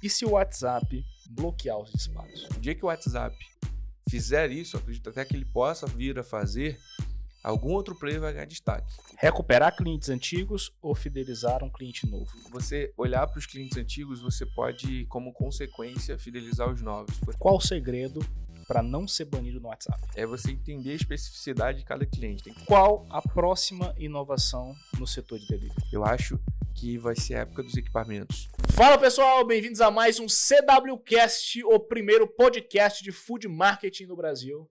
E se o WhatsApp bloquear os disparos? O dia que o WhatsApp fizer isso, eu acredito até que ele possa vir a fazer, algum outro player vai ganhar destaque. Recuperar clientes antigos ou fidelizar um cliente novo? Você olhar para os clientes antigos, você pode, como consequência, fidelizar os novos. Qual o segredo para não ser banido no WhatsApp? É você entender a especificidade de cada cliente. Qual a próxima inovação no setor de delivery? Eu acho que vai ser a época dos equipamentos. Fala pessoal, bem-vindos a mais um CWCast, o primeiro podcast de food marketing no Brasil.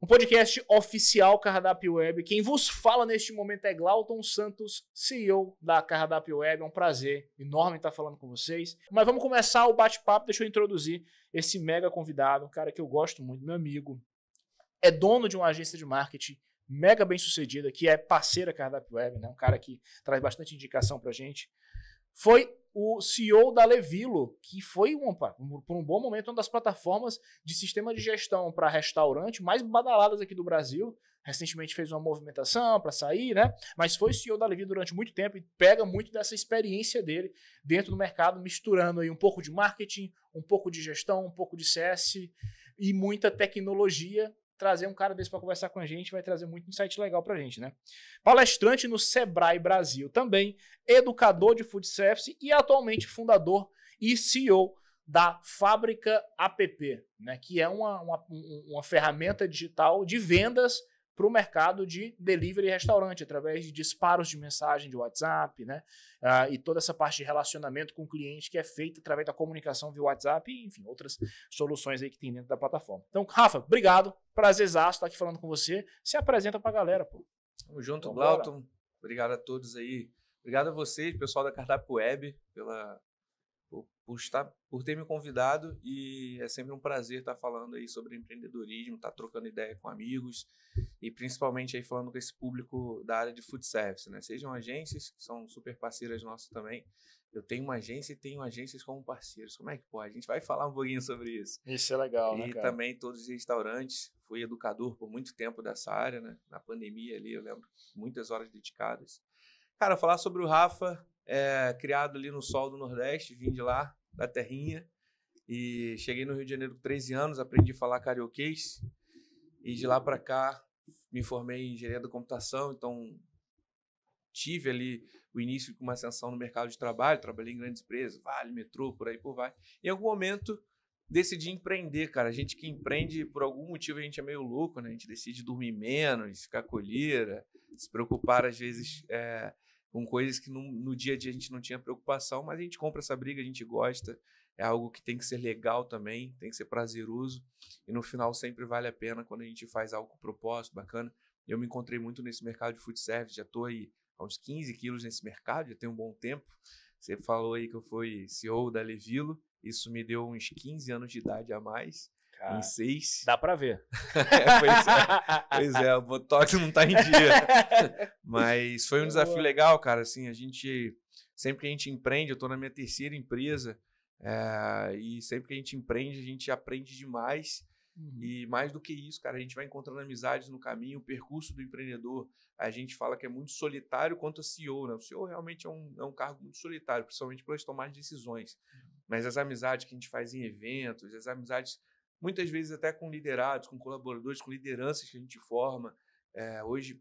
Um podcast oficial Cardápio Web. Quem vos fala neste momento é Glauton Santos, CEO da Cardápio Web. É um prazer enorme estar falando com vocês. Mas vamos começar o bate-papo. Deixa eu introduzir esse mega convidado, um cara que eu gosto muito, meu amigo. É dono de uma agência de marketing mega bem sucedida, que é parceira Cardápio Web, né? Um cara que traz bastante indicação pra gente. Foi o CEO da Levilo, que foi, por um bom momento, uma das plataformas de sistema de gestão para restaurante mais badaladas aqui do Brasil. Recentemente fez uma movimentação para sair, né? Mas foi CEO da Levilo durante muito tempo e pega muito dessa experiência dele dentro do mercado, misturando aí um pouco de marketing, um pouco de gestão, um pouco de CS e muita tecnologia. Trazer um cara desse para conversar com a gente vai trazer muito insight legal para a gente, né? Palestrante no Sebrae Brasil também, educador de food service e atualmente fundador e CEO da Fábrica App, né? Que é uma ferramenta digital de vendas para o mercado de delivery e restaurante, através de disparos de mensagem de WhatsApp, né? E toda essa parte de relacionamento com o cliente que é feita através da comunicação via WhatsApp e, enfim, outras soluções aí que tem dentro da plataforma. Então, Rafa, obrigado. Prazerzaço estar aqui falando com você. Se apresenta pra galera, pô. Tamo junto, Glauton. Obrigado a todos aí. Obrigado a vocês, pessoal da Cardápio Web, por ter me convidado, e é sempre um prazer estar falando aí sobre empreendedorismo, estar trocando ideia com amigos e principalmente aí falando com esse público da área de food service, né? Sejam agências, que são super parceiras nossas também. Eu tenho uma agência e tenho agências como parceiros. Como é que pode? A gente vai falar um pouquinho sobre isso. Isso é legal, né, E cara? também todos os restaurantes. Fui educador por muito tempo dessa área, né? Na pandemia ali, eu lembro, muitas horas dedicadas. Cara, falar sobre o Rafa, criado ali no sol do Nordeste, vim de lá, da terrinha, e cheguei no Rio de Janeiro com 13 anos, aprendi a falar carioquês, e de lá para cá me formei em engenharia da computação, então tive ali o início com uma ascensão no mercado de trabalho, trabalhei em grandes empresas, Vale, Metrô, por aí por vai. Em algum momento decidi empreender, cara. A gente que empreende, por algum motivo, a gente é meio louco, né? A gente decide dormir menos, ficar colheira, se preocupar às vezes com coisas que no dia a dia a gente não tinha preocupação, mas a gente compra essa briga, a gente gosta, é algo que tem que ser legal também, tem que ser prazeroso, e no final sempre vale a pena quando a gente faz algo com propósito, bacana. Eu me encontrei muito nesse mercado de food service, já estou aí há uns 15 quilos nesse mercado, já tem um bom tempo. Você falou aí que eu fui CEO da Levilo, isso me deu uns 15 anos de idade a mais. Cara, em 6. Dá pra ver. Pois é, o Botox não tá em dia. Mas foi um desafio legal, cara. Assim, sempre que a gente empreende, eu tô na minha terceira empresa, e sempre que a gente empreende, a gente aprende demais. E mais do que isso, cara, a gente vai encontrando amizades no caminho. O percurso do empreendedor, a gente fala que é muito solitário quanto a CEO, né? O CEO realmente é um cargo muito solitário, principalmente pelas tomadas de decisões. Mas as amizades que a gente faz em eventos, as amizades muitas vezes até com liderados, com colaboradores, com lideranças que a gente forma. Hoje,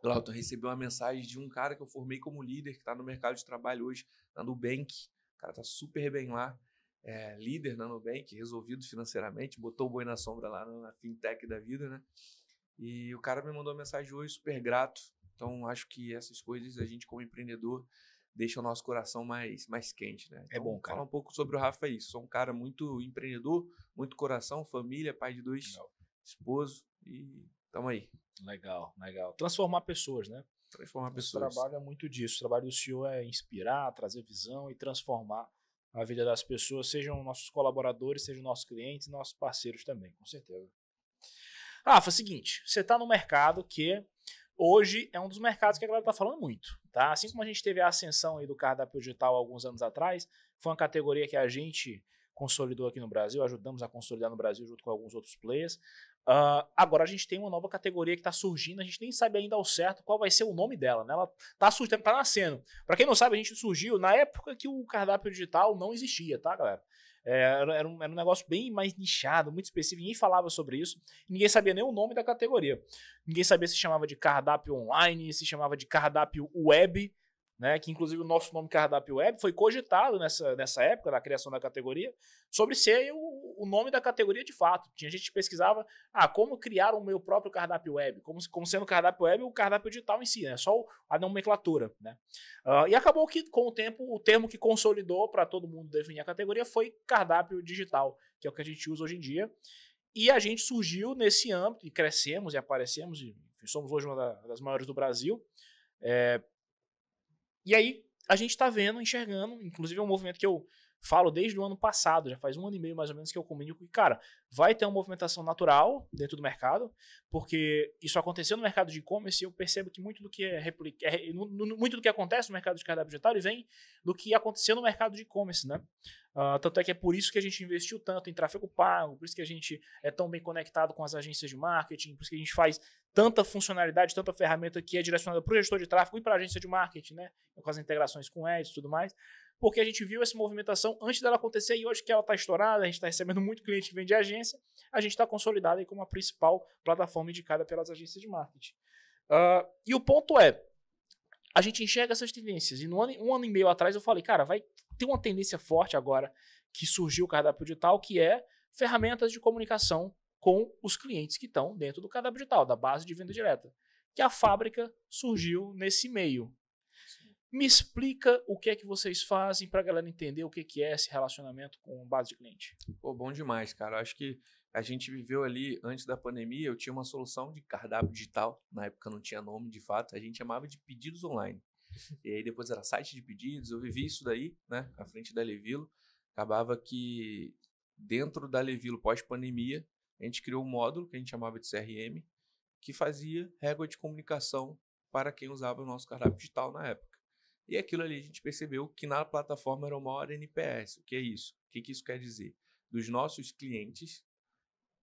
Glauton, recebi uma mensagem de um cara que eu formei como líder, que está no mercado de trabalho hoje, na Nubank. O cara está super bem lá, líder na Nubank, resolvido financeiramente, botou o boi na sombra lá na fintech da vida, né? E o cara me mandou uma mensagem hoje, super grato. Então, acho que essas coisas, a gente como empreendedor, deixa o nosso coração mais quente, né? Então, é bom, cara. Falar um pouco sobre o Rafa é isso. Sou um cara muito empreendedor, muito coração, família, pai de 2, esposo, e tamo aí. Legal. Transformar pessoas, né? Transformar pessoas. O trabalho é muito disso. O trabalho do CEO é inspirar, trazer visão e transformar a vida das pessoas, sejam nossos colaboradores, sejam nossos clientes e nossos parceiros também, com certeza. Rafa, é o seguinte, você está no mercado que hoje é um dos mercados que a galera está falando muito, tá? Assim como a gente teve a ascensão aí do cardápio digital alguns anos atrás, foi uma categoria que a gente consolidou aqui no Brasil, ajudamos a consolidar no Brasil junto com alguns outros players. Agora a gente tem uma nova categoria que está surgindo, a gente nem sabe ainda ao certo qual vai ser o nome dela, né? Ela tá nascendo. Para quem não sabe, a gente surgiu na época que o cardápio digital não existia, tá, galera? Era um negócio bem mais nichado, muito específico, ninguém falava sobre isso, ninguém sabia nem o nome da categoria. Ninguém sabia se chamava de cardápio online, se chamava de cardápio web, né, que inclusive o nosso nome cardápio web foi cogitado nessa época da criação da categoria, sobre ser o nome da categoria de fato. Tinha gente que pesquisava como criar o meu próprio cardápio web, como sendo cardápio web o cardápio digital em si, né, só a nomenclatura. Né. E acabou que com o tempo o termo que consolidou para todo mundo definir a categoria foi cardápio digital, que é o que a gente usa hoje em dia. E a gente surgiu nesse âmbito e crescemos e aparecemos, e somos hoje uma das maiores do Brasil. E aí, a gente tá vendo, enxergando, inclusive é um movimento que eu falo desde o ano passado, já faz 1 ano e meio mais ou menos que eu comunico que, cara, vai ter uma movimentação natural dentro do mercado, porque isso aconteceu no mercado de e-commerce e eu percebo que muito do que muito do que acontece no mercado de cardápio digital vem do que aconteceu no mercado de e-commerce, né? Tanto é que é por isso que a gente investiu tanto em tráfego pago, por isso que a gente é tão bem conectado com as agências de marketing, por isso que a gente faz tanta funcionalidade, tanta ferramenta que é direcionada para o gestor de tráfego e para a agência de marketing, né? Com as integrações com ads e tudo mais, porque a gente viu essa movimentação antes dela acontecer e hoje que ela está estourada, a gente está recebendo muito cliente que vem de agência, a gente está consolidado aí como a principal plataforma indicada pelas agências de marketing. E o ponto é, a gente enxerga essas tendências, e um ano e meio atrás eu falei, cara, vai ter uma tendência forte agora que surgiu o cardápio digital, que é ferramentas de comunicação com os clientes que estão dentro do cardápio digital, da base de venda direta. Que a Fábrica surgiu nesse meio. Sim. Me explica o que é que vocês fazem para a galera entender o que é esse relacionamento com base de cliente. Pô, bom demais, cara. Eu acho que a gente viveu ali, antes da pandemia, eu tinha uma solução de cardápio digital. Na época não tinha nome, de fato. A gente chamava de pedidos online. E aí depois era site de pedidos. Eu vivi isso daí, né, à frente da Levilo. Acabava que dentro da Levilo, pós-pandemia, a gente criou um módulo que a gente chamava de CRM, que fazia régua de comunicação para quem usava o nosso cardápio digital na época. E aquilo ali a gente percebeu que na plataforma era o maior NPS. O que é isso? O que isso quer dizer? Dos nossos clientes,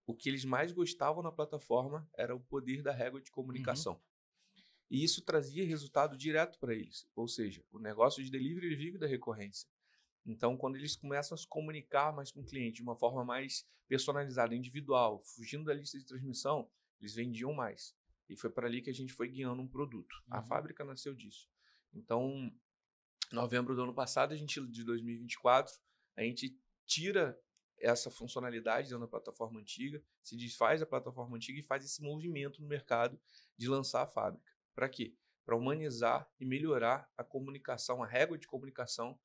o que eles mais gostavam na plataforma era o poder da régua de comunicação. E isso trazia resultado direto para eles. Ou seja, o negócio de delivery vive da recorrência. Então, quando eles começam a se comunicar mais com o cliente de uma forma mais personalizada, individual, fugindo da lista de transmissão, eles vendiam mais. E foi para ali que a gente foi guiando um produto. A Fábrica nasceu disso. Então, em novembro do ano passado, de 2024, a gente tira essa funcionalidade dentro da plataforma antiga, se desfaz da plataforma antiga e faz esse movimento no mercado de lançar a Fábrica. Para quê? Para humanizar e melhorar a comunicação, a régua de comunicação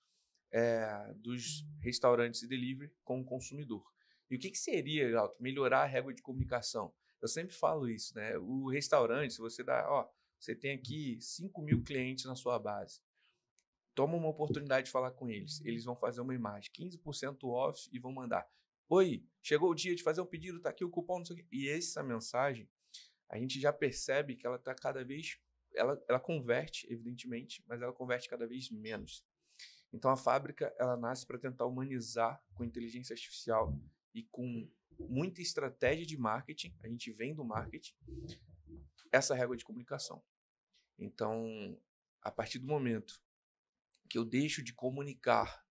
dos restaurantes e delivery com o consumidor. E o que seria, Galto, melhorar a régua de comunicação? Eu sempre falo isso, né? O restaurante, se você dá, você tem aqui 5.000 clientes na sua base. Toma uma oportunidade de falar com eles. Eles vão fazer uma imagem, 15% off e vão mandar. Oi, chegou o dia de fazer um pedido, tá aqui o cupom, não sei o quê. E essa mensagem, a gente já percebe que ela está cada vez... Ela converte, evidentemente, mas ela converte cada vez menos. Então, a Fábrica, ela nasce para tentar humanizar com inteligência artificial e com muita estratégia de marketing, a gente vem do marketing, essa régua de comunicação. Então, a partir do momento que eu deixo de comunicar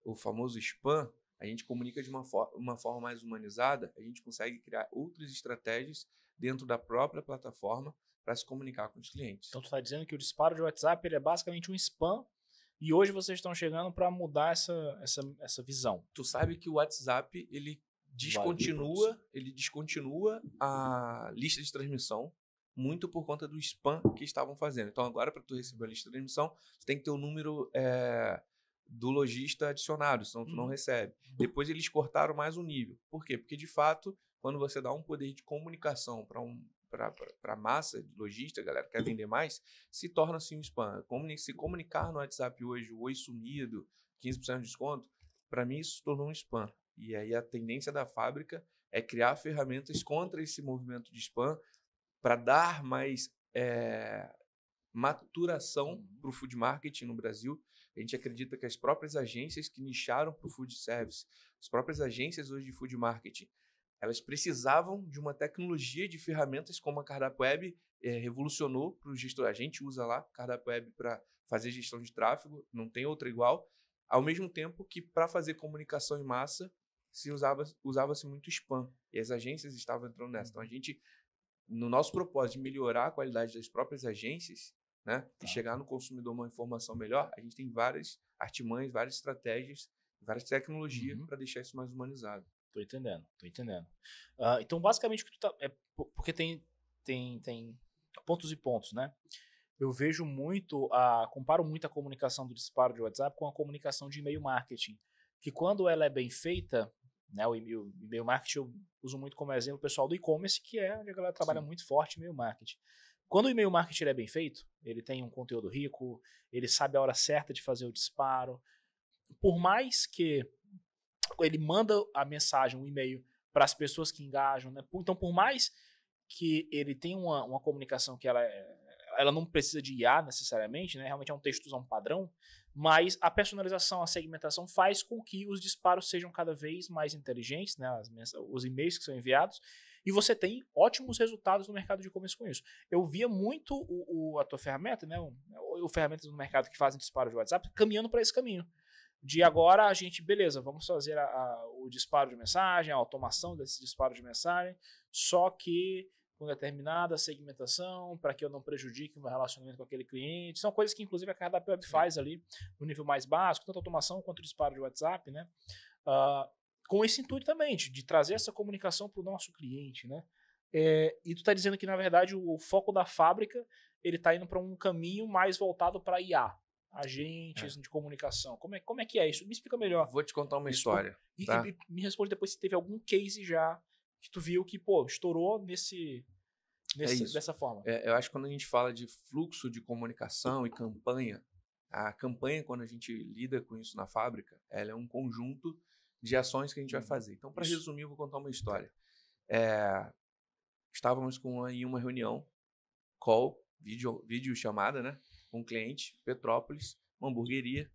o famoso spam, a gente comunica de uma forma mais humanizada, a gente consegue criar outras estratégias dentro da própria plataforma para se comunicar com os clientes. Então, tu está dizendo que o disparo de WhatsApp ele é basicamente um spam. E hoje vocês estão chegando para mudar essa visão. Tu sabe que o WhatsApp ele descontinua a lista de transmissão muito por conta do spam que estavam fazendo. Então agora, para tu receber a lista de transmissão, tu tem que ter o número do lojista adicionado, senão tu não recebe. Depois eles cortaram mais um nível. Por quê? Porque de fato, quando você dá um poder de comunicação para a massa de lojista, galera que quer vender mais, se torna assim um spam. Se comunicar no WhatsApp hoje, o oi sumido, 15% de desconto, para mim isso se tornou um spam. E aí a tendência da Fábrica é criar ferramentas contra esse movimento de spam para dar mais maturação para o food marketing no Brasil. A gente acredita que as próprias agências que nicharam para o food service, as próprias agências hoje de food marketing, elas precisavam de uma tecnologia de ferramentas como a Cardápio Web revolucionou para o gestor. A gente usa lá Cardápio Web para fazer gestão de tráfego, não tem outra igual. Ao mesmo tempo que para fazer comunicação em massa se usava-se muito spam. E as agências estavam entrando nessa. Então a gente, no nosso propósito de melhorar a qualidade das próprias agências, né, e chegar no consumidor uma informação melhor, a gente tem várias artimanhas, várias estratégias, várias tecnologias para deixar isso mais humanizado. Tô entendendo. Então, basicamente, o que tu tá, porque tem pontos e pontos, né? Eu vejo comparo muito a comunicação do disparo de WhatsApp com a comunicação de e-mail marketing, que quando ela é bem feita, né, o e-mail marketing eu uso muito como exemplo o pessoal do e-commerce, que é onde a galera trabalha muito forte em e-mail marketing. Quando o e-mail marketing é bem feito, ele tem um conteúdo rico, ele sabe a hora certa de fazer o disparo, por mais que ele manda a mensagem, um e-mail para as pessoas que engajam, né? Então, por mais que ele tenha uma comunicação que ela não precisa de IA necessariamente, né? Realmente é um textozão padrão, mas a personalização, a segmentação faz com que os disparos sejam cada vez mais inteligentes, né? Os e-mails que são enviados, e você tem ótimos resultados no mercado de e-commerce com isso. Eu via muito a tua ferramenta, né? O ferramentas no mercado que fazem disparo de WhatsApp caminhando para esse caminho. De agora a gente, beleza, vamos fazer o disparo de mensagem, a automação desse disparo de mensagem, só que com determinada segmentação, para que eu não prejudique o meu relacionamento com aquele cliente. São coisas que, inclusive, a Cardápio Web faz ali no nível mais básico, tanto automação quanto disparo de WhatsApp, né? Com esse intuito também, de trazer essa comunicação para o nosso cliente, né? E tu está dizendo que, na verdade, o foco da fábrica ele está indo para um caminho mais voltado para IA. Agentes de comunicação. Como é que é isso? Me explica melhor. Vou te contar uma história. E me responde depois se teve algum case já que tu viu que, estourou dessa forma. Eu acho que quando a gente fala de fluxo de comunicação e campanha, a campanha, quando a gente lida com isso na fábrica, ela é um conjunto de ações que a gente vai fazer. Então, para resumir, eu vou contar uma história. Estávamos em uma reunião, call, vídeo chamada, né? Com um cliente, Petrópolis, uma hamburgueria,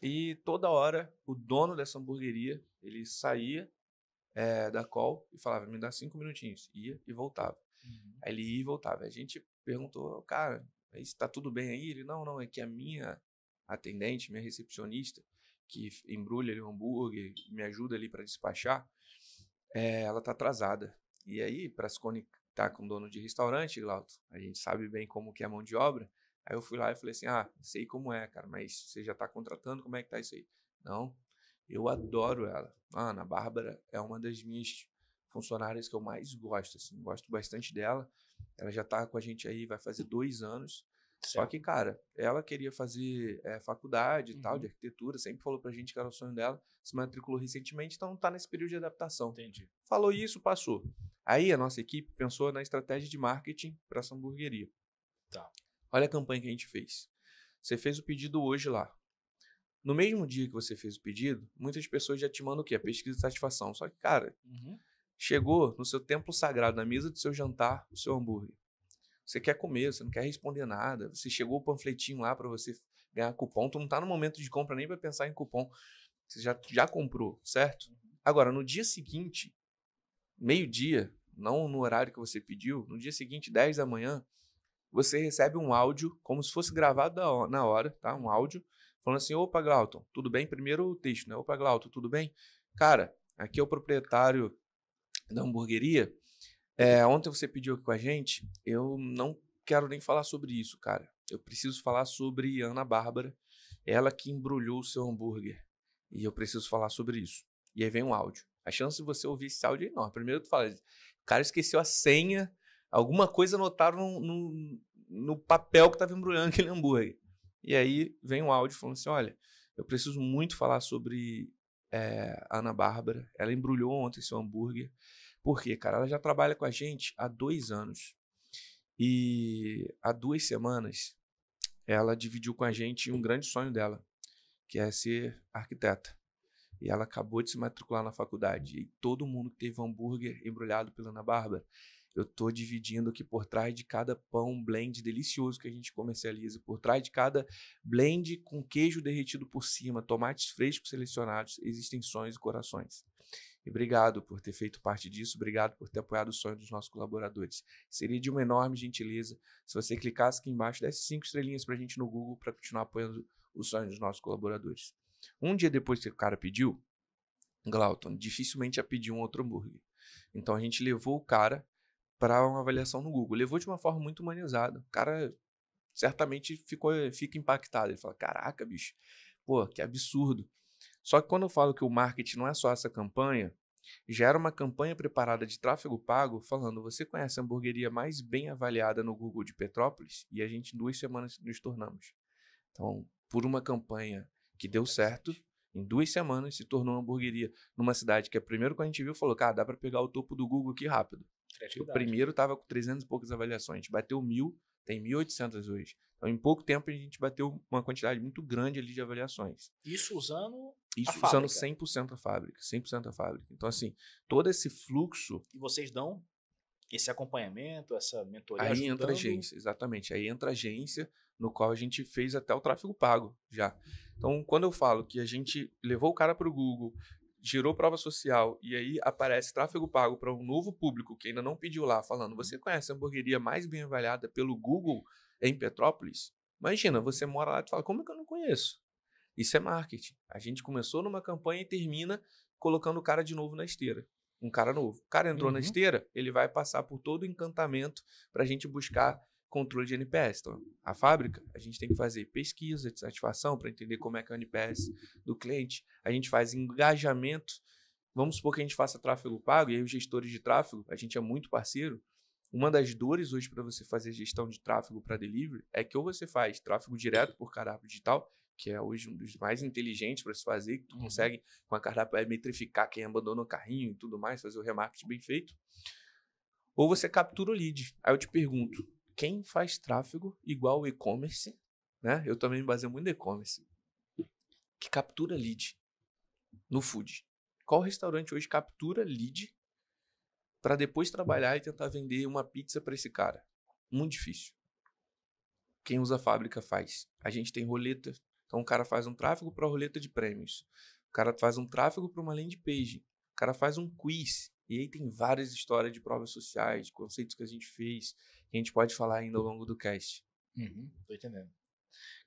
e toda hora o dono dessa hamburgueria, ele saía da call e falava, me dá 5 minutinhos, ia e voltava. Aí ele ia e voltava. A gente perguntou, cara, está tudo bem aí? Ele, não, é que a minha atendente, minha recepcionista, que embrulha ali o hambúrguer, me ajuda ali para despachar, ela tá atrasada. E aí, para se conectar com o dono de restaurante, Glauto, a gente sabe bem como que é a mão de obra. Aí eu fui lá e falei assim, sei como é, cara, mas você já tá contratando, como é que tá isso aí? Não, eu adoro ela. A Ana Bárbara é uma das minhas funcionárias que eu mais gosto, assim, gosto bastante dela. Ela já tá com a gente aí, vai fazer 2 anos. Certo. Só que, cara, ela queria fazer faculdade e tal, de arquitetura, sempre falou pra gente que era o sonho dela, se matriculou recentemente, então tá nesse período de adaptação. Entendi. Falou isso, passou. Aí a nossa equipe pensou na estratégia de marketing para essa hamburgueria. Tá. Olha a campanha que a gente fez. Você fez o pedido hoje lá. No mesmo dia que você fez o pedido, muitas pessoas já te mandam o quê? A pesquisa de satisfação. Só que, cara, chegou no seu templo sagrado, na mesa do seu jantar, o seu hambúrguer. Você quer comer, você não quer responder nada. Você chegou o panfletinho lá para você ganhar cupom. Tu não tá no momento de compra nem para pensar em cupom. Você já comprou, certo? Agora, no dia seguinte, meio-dia, não no horário que você pediu, no dia seguinte, 10 da manhã, você recebe um áudio, como se fosse gravado na hora, tá? Um áudio, falando assim, opa, Glauton, tudo bem? Primeiro o texto, né? Opa, Glauton, tudo bem? Cara, aqui é o proprietário da hamburgueria. Ontem você pediu aqui com a gente, eu não quero nem falar sobre isso, cara. Eu preciso falar sobre Ana Bárbara, ela que embrulhou o seu hambúrguer. E eu preciso falar sobre isso. E aí vem um áudio. A chance de você ouvir esse áudio é enorme. Primeiro tu fala, o cara esqueceu a senha, alguma coisa anotaram no papel que estava embrulhando aquele hambúrguer. E aí vem um áudio falando assim, olha, eu preciso muito falar sobre a Ana Bárbara. Ela embrulhou ontem seu hambúrguer. Por quê, cara? Ela já trabalha com a gente há 2 anos. E há 2 semanas, ela dividiu com a gente um grande sonho dela, que é ser arquiteta. E ela acabou de se matricular na faculdade. E todo mundo que teve hambúrguer embrulhado pela Ana Bárbara, eu estou dividindo que por trás de cada pão blend delicioso que a gente comercializa, por trás de cada blend com queijo derretido por cima, tomates frescos selecionados, existem sonhos e corações. E obrigado por ter feito parte disso, obrigado por ter apoiado o sonho dos nossos colaboradores. Seria de uma enorme gentileza se você clicasse aqui embaixo, desse 5 estrelinhas para a gente no Google para continuar apoiando o sonho dos nossos colaboradores. Um dia depois que o cara pediu, Glauton dificilmente ia pedir um outro hambúrguer. Então a gente levou o cara para uma avaliação no Google. Levou de uma forma muito humanizada. O cara certamente fica impactado. Ele fala, caraca, bicho, pô, que absurdo. Só que quando eu falo que o marketing não é só essa campanha, já era uma campanha preparada de tráfego pago falando, você conhece a hamburgueria mais bem avaliada no Google de Petrópolis? E a gente em 2 semanas nos tornamos. Então, por uma campanha que deu certo, em 2 semanas se tornou uma hamburgueria numa cidade que, primeiro que a gente viu, falou, cara, dá para pegar o topo do Google aqui rápido. O primeiro estava com 300 e poucas avaliações, a gente bateu 1.000, tem 1.800 hoje. Então, em pouco tempo, a gente bateu uma quantidade muito grande ali de avaliações. Isso usando Isso a usando fábrica. 100% a fábrica, 100% a fábrica. Então, assim, todo esse fluxo... E vocês dão esse acompanhamento, essa mentoria Aí ajudando... entra a agência, exatamente. Aí entra a agência, no qual a gente fez até o tráfego pago já. Então, quando eu falo que a gente levou o cara para o Google, gerou prova social e aí aparece tráfego pago para um novo público que ainda não pediu lá, falando, você conhece a hamburgueria mais bem avaliada pelo Google em Petrópolis? Imagina, você mora lá e fala, como é que eu não conheço? Isso é marketing. A gente começou numa campanha e termina colocando o cara de novo na esteira. Um cara novo. O cara entrou na esteira, ele vai passar por todo o encantamento para a gente buscar controle de NPS. Então, a fábrica, a gente tem que fazer pesquisa de satisfação para entender como é que é o NPS do cliente. A gente faz engajamento. Vamos supor que a gente faça tráfego pago, e aí os gestores de tráfego, a gente é muito parceiro. Uma das dores hoje para você fazer gestão de tráfego para delivery é que ou você faz tráfego direto por cardápio digital, que é hoje um dos mais inteligentes para se fazer, que tu consegue, com a cardápio, metrificar quem abandonou o carrinho e tudo mais, fazer o remarketing bem feito. Ou você captura o lead. Aí eu te pergunto, quem faz tráfego igual o e-commerce, né? Eu também me baseio muito no e-commerce, que captura lead no food. Qual restaurante hoje captura lead para depois trabalhar e tentar vender uma pizza para esse cara? Muito difícil. Quem usa a fábrica faz. A gente tem roleta. Então o cara faz um tráfego para a roleta de prêmios. O cara faz um tráfego para uma landing page. O cara faz um quiz. E aí tem várias histórias de provas sociais, de conceitos que a gente fez, que a gente pode falar ainda ao longo do cast. Tô entendendo.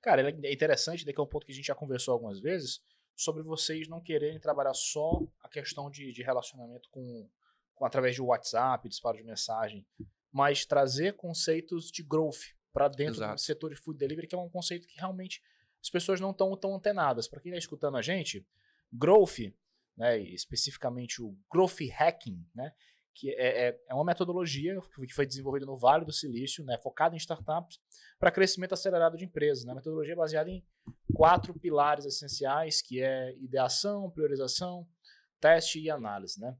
Cara, é interessante, daqui é um ponto que a gente já conversou algumas vezes, sobre vocês não quererem trabalhar só a questão de relacionamento com através de WhatsApp, disparo de mensagem, mas trazer conceitos de growth para dentro do setor de food delivery, que é um conceito que realmente as pessoas não estão tão antenadas. Para quem está escutando a gente, growth, né, especificamente o growth hacking, né, que é uma metodologia que foi desenvolvida no Vale do Silício, né, focada em startups, para crescimento acelerado de empresas. Né? A metodologia é baseada em 4 pilares essenciais, que é ideação, priorização, teste e análise. Né?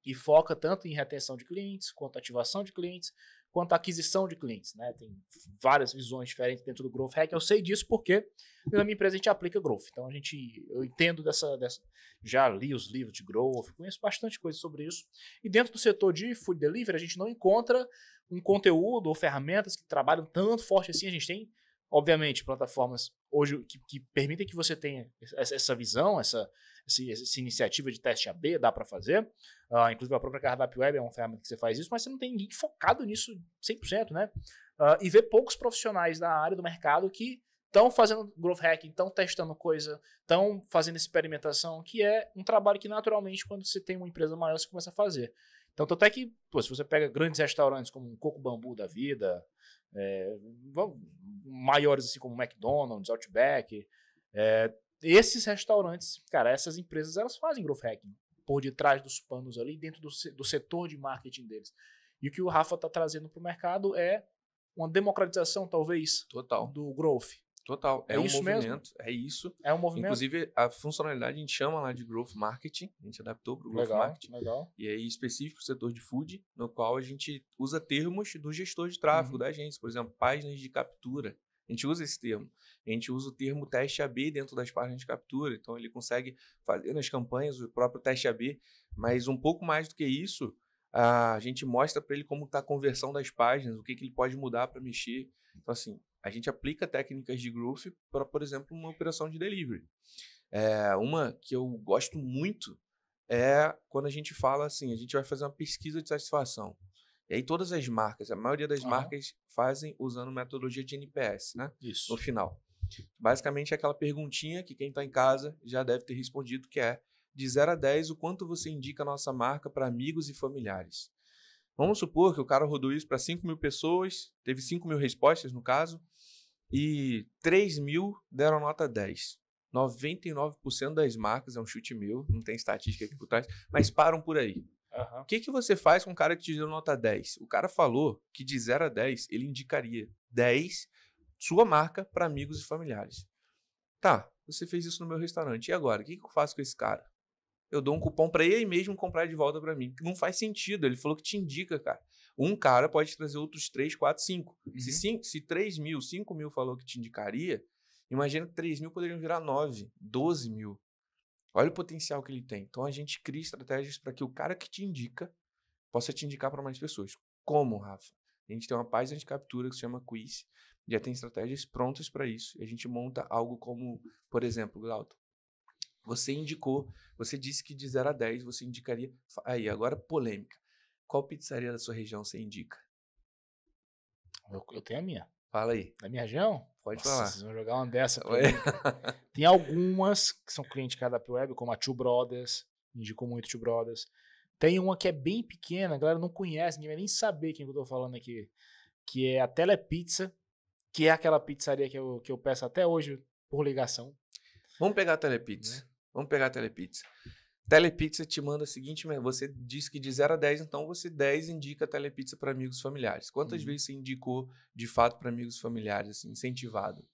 E foca tanto em retenção de clientes, quanto ativação de clientes, quanto aquisição de clientes. Né? Tem várias visões diferentes dentro do Growth Hack. Eu sei disso porque na minha empresa a gente aplica Growth. Então eu entendo dessa. Já li os livros de Growth, conheço bastante coisa sobre isso. E dentro do setor de Food Delivery, a gente não encontra um conteúdo ou ferramentas que trabalham tanto forte assim. A gente tem, obviamente, plataformas hoje que permitem que você tenha essa visão, essa iniciativa de teste AB, dá para fazer. Inclusive a própria Cardápio Web é uma ferramenta que você faz isso, mas você não tem ninguém focado nisso 100%, né? E vê poucos profissionais da área do mercado que estão fazendo growth hacking, estão testando coisa, estão fazendo experimentação, que é um trabalho que naturalmente quando você tem uma empresa maior você começa a fazer. Então, tanto é que, se você pega grandes restaurantes como o Coco Bambu da vida, maiores assim como McDonald's, Outback, esses restaurantes, cara, essas empresas, elas fazem growth hacking por detrás dos panos ali, dentro do setor de marketing deles. E o que o Rafa está trazendo para o mercado é uma democratização, talvez, do growth. Total. É um movimento. Mesmo? É isso. É um movimento. Inclusive, a funcionalidade a gente chama lá de Growth Marketing. A gente adaptou para o Growth Marketing. Legal. E aí, específico do setor de food, no qual a gente usa termos do gestor de tráfego da agência. Por exemplo, páginas de captura. A gente usa esse termo. A gente usa o termo teste AB dentro das páginas de captura. Então, ele consegue fazer nas campanhas o próprio teste AB. Mas um pouco mais do que isso, A gente mostra para ele como está a conversão das páginas, o que ele pode mudar para mexer. Então, assim, a gente aplica técnicas de growth para, por exemplo, uma operação de delivery. Uma que eu gosto muito é quando a gente fala assim, a gente vai fazer uma pesquisa de satisfação. E aí todas as marcas, a maioria das marcas fazem usando metodologia de NPS, né? Isso. No final. Basicamente é aquela perguntinha que quem está em casa já deve ter respondido, que é de 0 a 10, o quanto você indica a nossa marca para amigos e familiares. Vamos supor que o cara rodou isso para 5.000 pessoas, teve 5.000 respostas no caso, e 3.000 deram nota 10. 99% das marcas, é um chute meu, não tem estatística aqui por trás, mas param por aí. O que você faz com um cara que te deu nota 10? O cara falou que de 0 a 10 ele indicaria 10 sua marca para amigos e familiares. Tá, você fez isso no meu restaurante. E agora? O que eu faço com esse cara? Eu dou um cupom para ele mesmo comprar de volta para mim. Não faz sentido. Ele falou que te indica, cara. Um cara pode trazer outros 3, 4, 5. Se 3.000, 5.000 falou que te indicaria, imagina que 3.000 poderiam virar 9, 12.000. Olha o potencial que ele tem. Então a gente cria estratégias para que o cara que te indica possa te indicar para mais pessoas. Como, Rafa? A gente tem uma página de captura que se chama Quiz. Já tem estratégias prontas para isso. E a gente monta algo como, por exemplo, Glauton, você indicou, você disse que de 0 a 10 você indicaria... Aí, agora polêmica. Qual pizzaria da sua região você indica? Eu tenho a minha. Fala aí. Da minha região? Pode falar. Vocês vão jogar uma dessa pra mim. Tem algumas que são clientes de KW Web, como a Two Brothers. Indicou muito Two Brothers. Tem uma que é bem pequena, a galera não conhece, ninguém vai nem saber quem eu tô falando aqui. Que é a Telepizza, que é aquela pizzaria que eu peço até hoje por ligação. Vamos pegar a Telepizza. Vamos pegar a Telepizza. Telepizza te manda a seguinte... Você disse que de 0 a 10, então você 10 indica a Telepizza para amigos e familiares. Quantas vezes você indicou, de fato, para amigos e familiares, assim, incentivado?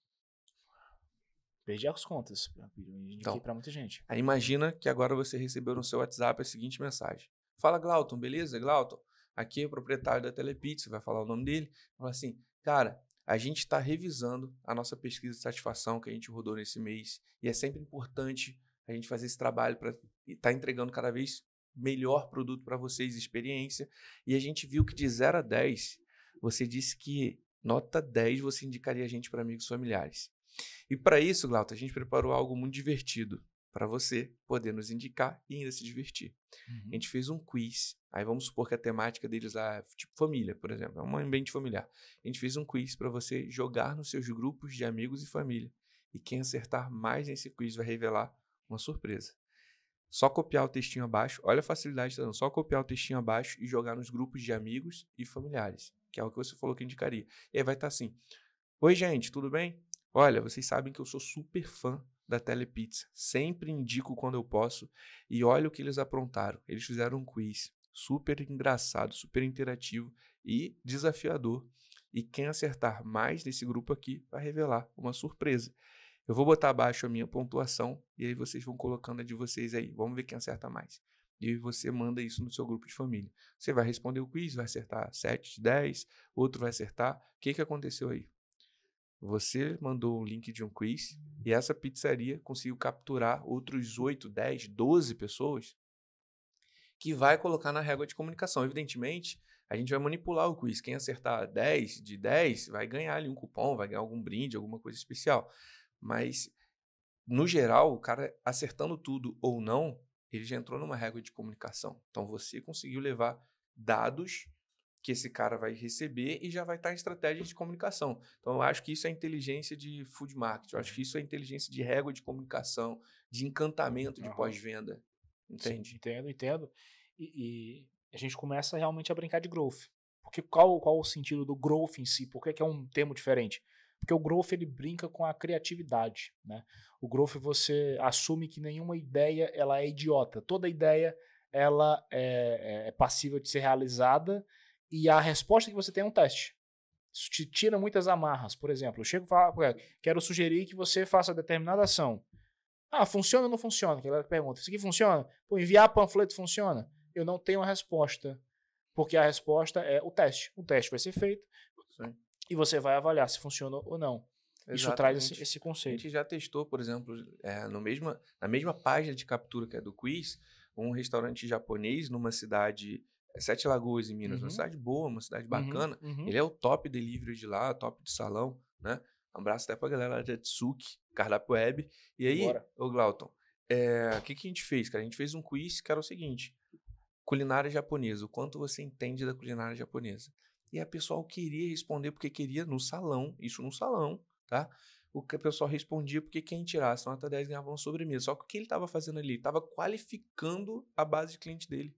Perdi as contas. Indiquei então, para muita gente. Aí imagina que agora você recebeu no seu WhatsApp a seguinte mensagem. Fala, Glauton, beleza? Glauton, aqui é o proprietário da Telepizza, vai falar o nome dele. Fala assim, cara, a gente está revisando a nossa pesquisa de satisfação que a gente rodou nesse mês e é sempre importante a gente fazer esse trabalho para estar entregando cada vez melhor produto para vocês, experiência. E a gente viu que de 0 a 10, você disse que nota 10 você indicaria a gente para amigos familiares. E para isso, Glauton, a gente preparou algo muito divertido para você poder nos indicar e ainda se divertir. A gente fez um quiz. Aí vamos supor que a temática deles é tipo família, por exemplo, é um ambiente familiar. A gente fez um quiz para você jogar nos seus grupos de amigos e família. E quem acertar mais nesse quiz vai revelar uma surpresa. Só copiar o textinho abaixo, olha a facilidade, tá dando. Só copiar o textinho abaixo e jogar nos grupos de amigos e familiares, que é o que você falou que indicaria. E aí vai estar assim, oi gente, tudo bem? Olha, vocês sabem que eu sou super fã da Telepizza, sempre indico quando eu posso e olha o que eles aprontaram. Eles fizeram um quiz super engraçado, super interativo e desafiador. E quem acertar mais nesse grupo aqui vai revelar uma surpresa. Eu vou botar abaixo a minha pontuação e aí vocês vão colocando a de vocês aí. Vamos ver quem acerta mais. E você manda isso no seu grupo de família. Você vai responder o quiz, vai acertar 7 de 10, outro vai acertar. O que aconteceu aí? Você mandou um link de um quiz e essa pizzaria conseguiu capturar outros 8, 10, 12 pessoas que vai colocar na régua de comunicação. Evidentemente, a gente vai manipular o quiz. Quem acertar 10 de 10 vai ganhar ali um cupom, vai ganhar algum brinde, alguma coisa especial. Mas, no geral, o cara acertando tudo ou não, ele já entrou numa régua de comunicação. Então, você conseguiu levar dados que esse cara vai receber e já vai estar em estratégia de comunicação. Então, eu acho que isso é inteligência de food marketing. Eu acho que isso é inteligência de régua de comunicação, de encantamento de pós-venda. Entende? Sim, entendo. E a gente começa realmente a brincar de growth. Porque qual o sentido do growth em si? Por que é um termo diferente? Porque o growth ele brinca com a criatividade, né? O growth você assume que nenhuma ideia ela é idiota. Toda ideia ela é passível de ser realizada e a resposta que você tem é um teste. Isso te tira muitas amarras. Por exemplo, eu chego e falo, quero sugerir que você faça determinada ação. Ah, funciona ou não funciona? Que ela pergunta, isso aqui funciona? Pô, enviar panfleto funciona? Eu não tenho a resposta, porque a resposta é o teste. O teste vai ser feito. Sim. E você vai avaliar se funciona ou não. Exatamente. Isso traz esse conceito. A gente já testou, por exemplo, na mesma página de captura que é do quiz, um restaurante japonês numa cidade Sete Lagoas, em Minas, uma cidade boa, uma cidade bacana. Ele é o top delivery de lá, top de salão, né? Um abraço até pra galera da Tsuki, Cardápio Web. E aí, ô Glauton, o que a gente fez, cara? A gente fez um quiz que era o seguinte: culinária japonesa, o quanto você entende da culinária japonesa? E a pessoal queria responder porque queria no salão, isso no salão, tá? O que o pessoal respondia porque quem tirasse nota 10 ganhava uma sobremesa. Só que o que ele estava fazendo ali? Ele estava qualificando a base de cliente dele.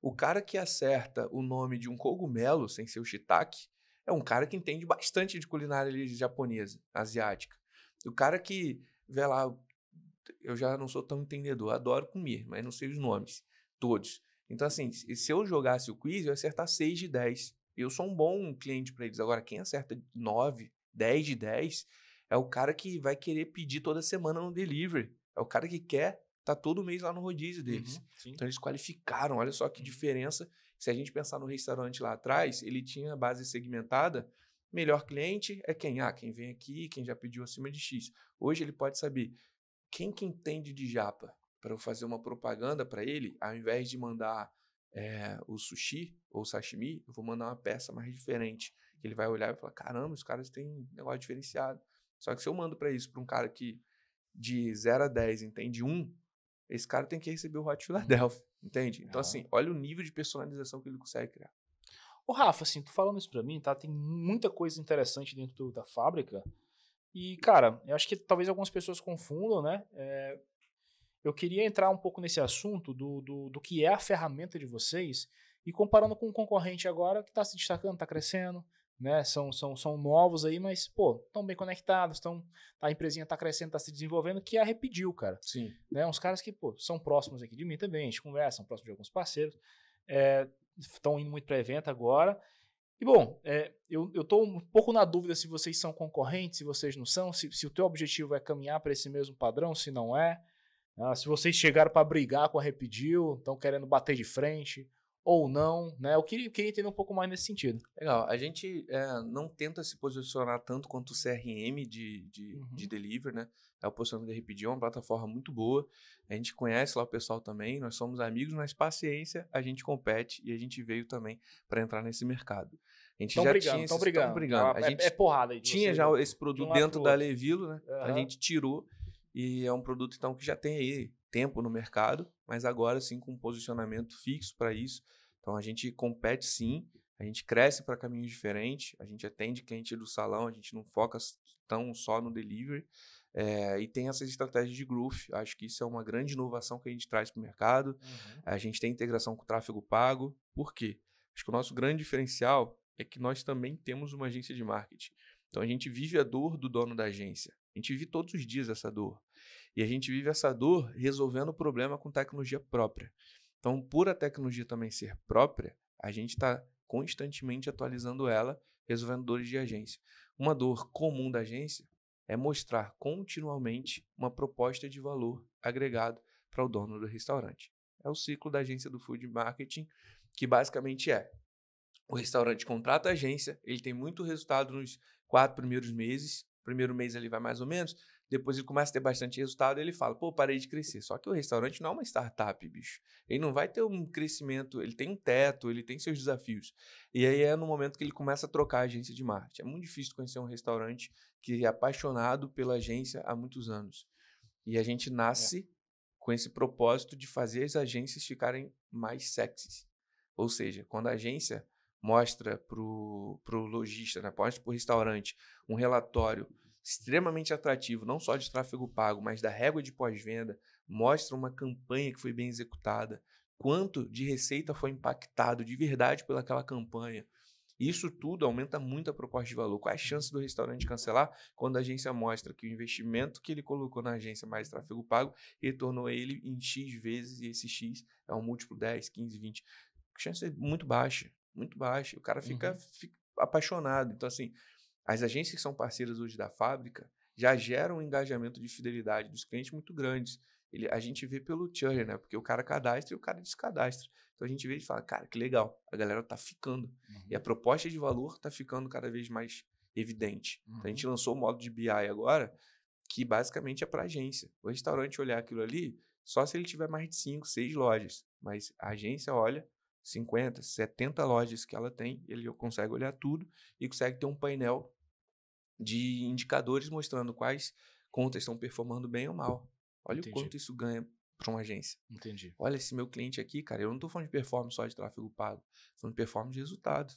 O cara que acerta o nome de um cogumelo sem ser o shiitake é um cara que entende bastante de culinária japonesa, asiática. O cara que, vê lá, eu já não sou tão entendedor, adoro comer, mas não sei os nomes, todos. Então, assim, se eu jogasse o quiz, eu ia acertar 6 de 10. Eu sou um bom cliente para eles. Agora, quem acerta 9, 10 de 10 é o cara que vai querer pedir toda semana no delivery. É o cara que quer estar todo mês lá no rodízio deles. Então, eles qualificaram. Olha só que diferença. Se a gente pensar no restaurante lá atrás, ele tinha a base segmentada. Melhor cliente é quem? Quem vem aqui, quem já pediu acima de X. Hoje ele pode saber quem que entende de japa para eu fazer uma propaganda para ele, ao invés de mandar o sushi ou o sashimi, eu vou mandar uma peça mais diferente. Ele vai olhar e falar, caramba, os caras têm um negócio diferenciado. Só que se eu mando para isso para um cara que de 0 a 10 entende 1, esse cara tem que receber o Hot Philadelphia, entende? Então, assim, olha o nível de personalização que ele consegue criar. Ô, Rafa, assim, tu falando isso pra mim, tá? Tem muita coisa interessante dentro da fábrica. E, cara, eu acho que talvez algumas pessoas confundam, né? Eu queria entrar um pouco nesse assunto do que é a ferramenta de vocês e comparando com um concorrente agora que está se destacando, está crescendo, né? São novos aí, mas, pô, estão bem conectados, a empresinha está crescendo, está se desenvolvendo, que é a Repedio, cara. Sim. Né? Uns caras que, pô, são próximos aqui de mim também, a gente conversa, são próximos de alguns parceiros, estão indo muito para evento agora. E, bom, eu estou um pouco na dúvida se vocês são concorrentes, se vocês não são, se o teu objetivo é caminhar para esse mesmo padrão, se não é. Se vocês chegaram para brigar com a Repedio, estão querendo bater de frente ou não, né? Eu queria entender um pouco mais nesse sentido. Legal. A gente não tenta se posicionar tanto quanto o CRM de delivery, né? O posicionamento da Repedio é uma plataforma muito boa. A gente conhece lá o pessoal também, nós somos amigos, mas paciência, a gente compete e a gente veio também para entrar nesse mercado. A gente Estão brigando. A gente porrada aí de tinha vocês, já né? esse produto dentro da Levilo, né? A gente tirou. E é um produto, então, que já tem aí tempo no mercado, mas agora sim com um posicionamento fixo para isso. Então, a gente compete sim, a gente cresce para caminhos diferentes, a gente atende cliente do salão, a gente não foca tão só no delivery. E tem essas estratégias de growth. Acho que isso é uma grande inovação que a gente traz para o mercado. A gente tem integração com o tráfego pago. Por quê? Acho que o nosso grande diferencial é que nós também temos uma agência de marketing. Então, a gente vive a dor do dono da agência. A gente vive todos os dias essa dor. E a gente vive essa dor resolvendo o problema com tecnologia própria. Então, por a tecnologia também ser própria, a gente está constantemente atualizando ela, resolvendo dores de agência. Uma dor comum da agência é mostrar continuamente uma proposta de valor agregado para o dono do restaurante. É o ciclo da agência do Food Marketing, que basicamente o restaurante contrata a agência, ele tem muito resultado nos 4 primeiros meses. Primeiro mês ele vai mais ou menos, depois ele começa a ter bastante resultado e ele fala, pô, parei de crescer. Só que o restaurante não é uma startup, bicho. Ele não vai ter um crescimento, ele tem um teto, ele tem seus desafios. E aí é no momento que ele começa a trocar a agência de marketing. É muito difícil conhecer um restaurante que é apaixonado pela agência há muitos anos. E a gente nasce com esse propósito de fazer as agências ficarem mais sexys. Ou seja, quando a agência mostra para o lojista, né, mostra para o restaurante um relatório extremamente atrativo, não só de tráfego pago, mas da régua de pós-venda, mostra uma campanha que foi bem executada, quanto de receita foi impactado de verdade pelaquela campanha. Isso tudo aumenta muito a proposta de valor. Qual é a chance do restaurante cancelar quando a agência mostra que o investimento que ele colocou na agência mais tráfego pago retornou ele em X vezes e esse X é um múltiplo 10, 15, 20. A chance é muito baixa. Muito baixa. O cara fica apaixonado. Então, assim, as agências que são parceiras hoje da fábrica já geram um engajamento de fidelidade dos clientes muito grandes. A gente vê pelo churn, né? Porque o cara cadastra e o cara descadastra. Então, a gente vê e fala, cara, que legal. A galera tá ficando. E a proposta de valor tá ficando cada vez mais evidente. Então, a gente lançou o modo de BI agora, que basicamente é para agência. O restaurante olhar aquilo ali, só se ele tiver mais de 5, 6 lojas. Mas a agência olha, 50, 70 lojas que ela tem, ele consegue olhar tudo e consegue ter um painel de indicadores mostrando quais contas estão performando bem ou mal. Olha o quanto isso ganha para uma agência. Entendi. Olha, esse meu cliente aqui, cara, eu não estou falando de performance só de tráfego pago, estou falando de performance de resultado.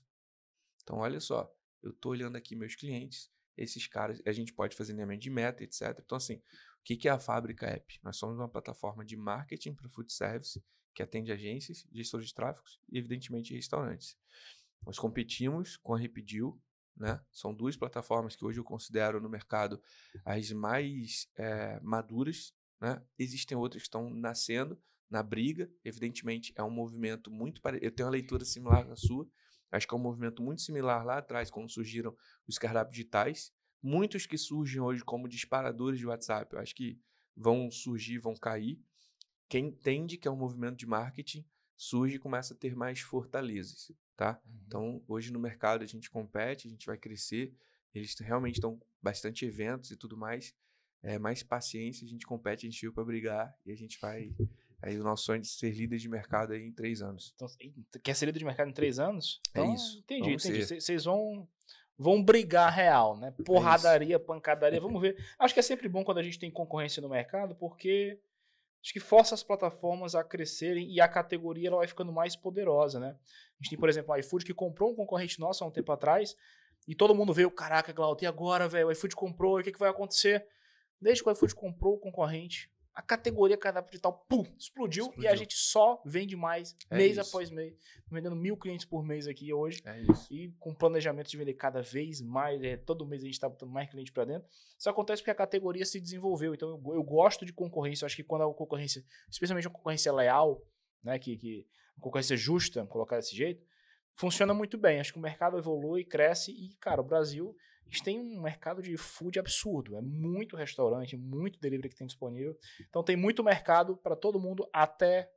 Então, olha só, eu estou olhando aqui meus clientes, esses caras, a gente pode fazer alinhamento de meta, etc. Então, assim, o que é a Fábrica App? Nós somos uma plataforma de marketing para food service que atende agências, gestores de tráfego e, evidentemente, restaurantes. Nós competimos com a Repedio, né? São duas plataformas que hoje eu considero no mercado as mais maduras, né? Existem outras que estão nascendo na briga. Evidentemente, é um movimento muito parecido. Eu tenho uma leitura similar à sua. Acho que é um movimento muito similar lá atrás, quando surgiram os cardápios digitais. Muitos que surgem hoje como disparadores de WhatsApp, eu acho que vão surgir, vão cair. Quem entende que é um movimento de marketing surge e começa a ter mais fortalezas, tá? Então, hoje no mercado a gente compete, a gente vai crescer, eles realmente estão bastante eventos e tudo mais, mais paciência, a gente compete, a gente veio para brigar e a gente vai... Aí o nosso sonho é de ser líder de mercado aí em 3 anos. Então, quer ser líder de mercado em 3 anos? Então, é isso. Entendi. Vocês vão brigar real, né? Porradaria, pancadaria, vamos ver. Acho que é sempre bom quando a gente tem concorrência no mercado, porque acho que força as plataformas a crescerem e a categoria ela vai ficando mais poderosa, né? A gente tem, por exemplo, o iFood que comprou um concorrente nosso há um tempo atrás e todo mundo veio, caraca, Glauco, e agora, velho? O iFood comprou, e o que vai acontecer? Desde que o iFood comprou o concorrente, a categoria cardápio digital, pum, explodiu e a gente só vende mais, mês após mês. Vendendo 1.000 clientes por mês aqui hoje. É isso. E com planejamento de vender cada vez mais, todo mês a gente está botando mais cliente para dentro. Isso acontece porque a categoria se desenvolveu. Então eu gosto de concorrência. Eu acho que quando a concorrência, especialmente a concorrência leal, né, que a concorrência justa, colocar desse jeito, funciona muito bem. Acho que o mercado evolui, cresce e, cara, o Brasil... A gente tem um mercado de food absurdo. É muito restaurante, muito delivery que tem disponível. Então tem muito mercado para todo mundo até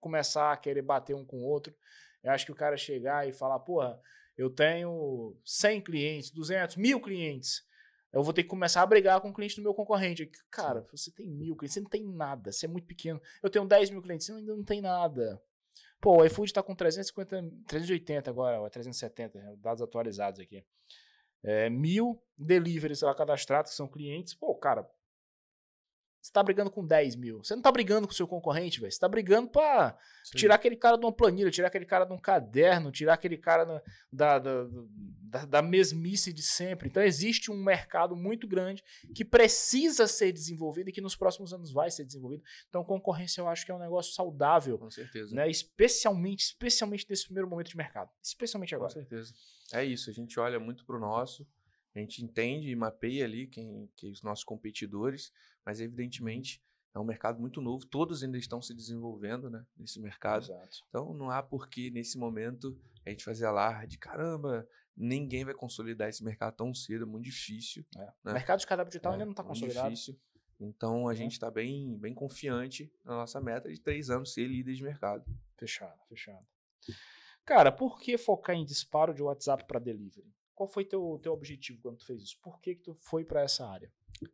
começar a querer bater um com o outro. Eu acho que o cara chegar e falar, porra, eu tenho 100 clientes, 200, 1.000 clientes. Eu vou ter que começar a brigar com o cliente do meu concorrente. Cara, você tem 1.000 clientes, você não tem nada, você é muito pequeno. Eu tenho 10.000 clientes, você ainda não tem nada. Pô, o iFood está com 380 agora, ou 370, dados atualizados aqui. 1.000 deliveries lá cadastrados, que são clientes. Pô, cara, você tá brigando com 10.000. Você não tá brigando com o seu concorrente, velho. Você tá brigando pra tirar aquele cara de uma planilha, tirar aquele cara de um caderno, tirar aquele cara da mesmice de sempre. Então existe um mercado muito grande que precisa ser desenvolvido e que nos próximos anos vai ser desenvolvido. Então concorrência eu acho que é um negócio saudável. Com certeza. Né? Especialmente nesse primeiro momento de mercado. Especialmente agora. Com certeza. É isso, a gente olha muito pro nosso, a gente entende e mapeia ali que os nossos competidores, mas evidentemente é um mercado muito novo, todos ainda estão se desenvolvendo, né, nesse mercado. Exato. Então não há por que nesse momento a gente fazer alarde, caramba, ninguém vai consolidar esse mercado tão cedo, é muito difícil. Né? O mercado de cardápio digital ainda não está consolidado. Difícil. Então a gente está bem confiante na nossa meta de 3 anos ser líder de mercado. Fechado. Cara, por que focar em disparo de WhatsApp para delivery? Qual foi teu objetivo quando tu fez isso? Por que tu foi para essa área?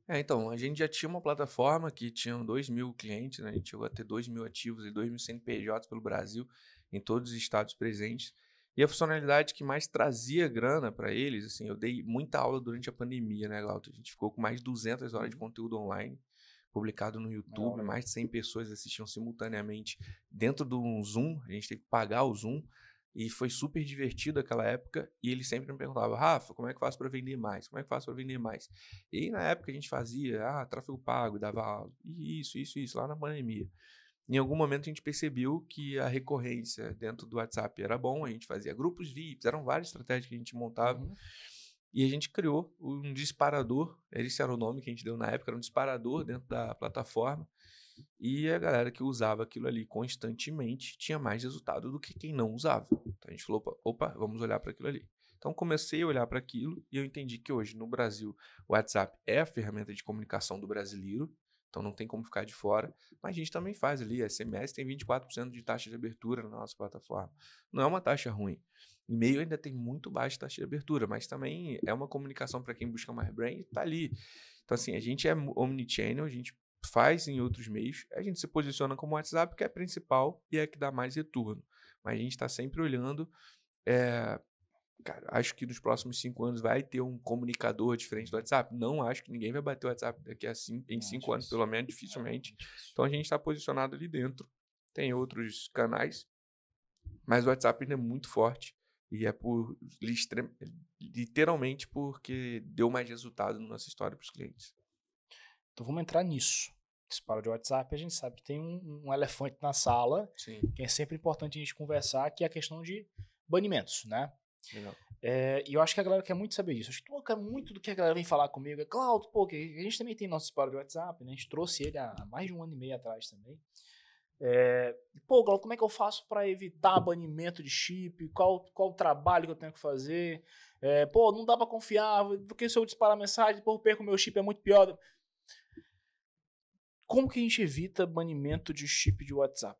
Então, a gente já tinha uma plataforma que tinha 2.000 clientes, né? A gente chegou a ter 2.000 ativos e 2.000 CNPJs pelo Brasil, em todos os estados presentes. E a funcionalidade que mais trazia grana para eles, assim, eu dei muita aula durante a pandemia, né, Glauco? A gente ficou com mais de 200 horas de conteúdo online, publicado no YouTube, mais de 100 pessoas assistiam simultaneamente dentro do Zoom, a gente teve que pagar o Zoom. E foi super divertido aquela época. E ele sempre me perguntava, Rafa, como é que eu faço para vender mais? Como é que eu faço para vender mais? E aí, na época a gente fazia, tráfego pago, dava aula. Isso, lá na pandemia. Em algum momento a gente percebeu que a recorrência dentro do WhatsApp era bom. A gente fazia grupos VIPs, eram várias estratégias que a gente montava. E a gente criou um disparador. Esse era o nome que a gente deu na época. Era um disparador dentro da plataforma. E a galera que usava aquilo ali constantemente tinha mais resultado do que quem não usava. Então a gente falou, opa, vamos olhar para aquilo ali. Então comecei a olhar para aquilo e eu entendi que hoje no Brasil o WhatsApp é a ferramenta de comunicação do brasileiro, então não tem como ficar de fora, mas a gente também faz ali, a SMS tem 24% de taxa de abertura na nossa plataforma. Não é uma taxa ruim. E-mail ainda tem muito baixa taxa de abertura, mas também é uma comunicação para quem busca mais brand, tá ali. Então assim, a gente é omnichannel, a gente faz em outros meios. A gente se posiciona como WhatsApp, que é a principal e é a que dá mais retorno. Mas a gente está sempre olhando. Cara, acho que nos próximos 5 anos vai ter um comunicador diferente do WhatsApp. Não acho que ninguém vai bater o WhatsApp daqui a em 5 anos, pelo menos, dificilmente. Então a gente está posicionado ali dentro. Tem outros canais, mas o WhatsApp ainda é muito forte. E é literalmente porque deu mais resultado na nossa história para os clientes. Então vamos entrar nisso. Disparo de WhatsApp, a gente sabe que tem um elefante na sala, Sim. que é sempre importante a gente conversar, que é a questão de banimentos, né? Legal. E eu acho que a galera quer muito saber disso. Acho que muito do que a galera vem falar comigo é, Cláudio, pô, que a gente também tem nosso disparo de WhatsApp, né? A gente trouxe ele há mais de 1 ano e meio atrás também. Pô, Cláudio, como é que eu faço para evitar banimento de chip? Qual o trabalho que eu tenho que fazer? Pô, não dá para confiar, porque se eu disparar mensagem, pô, eu perco meu chip, é muito pior. Como que a gente evita banimento de chip de WhatsApp?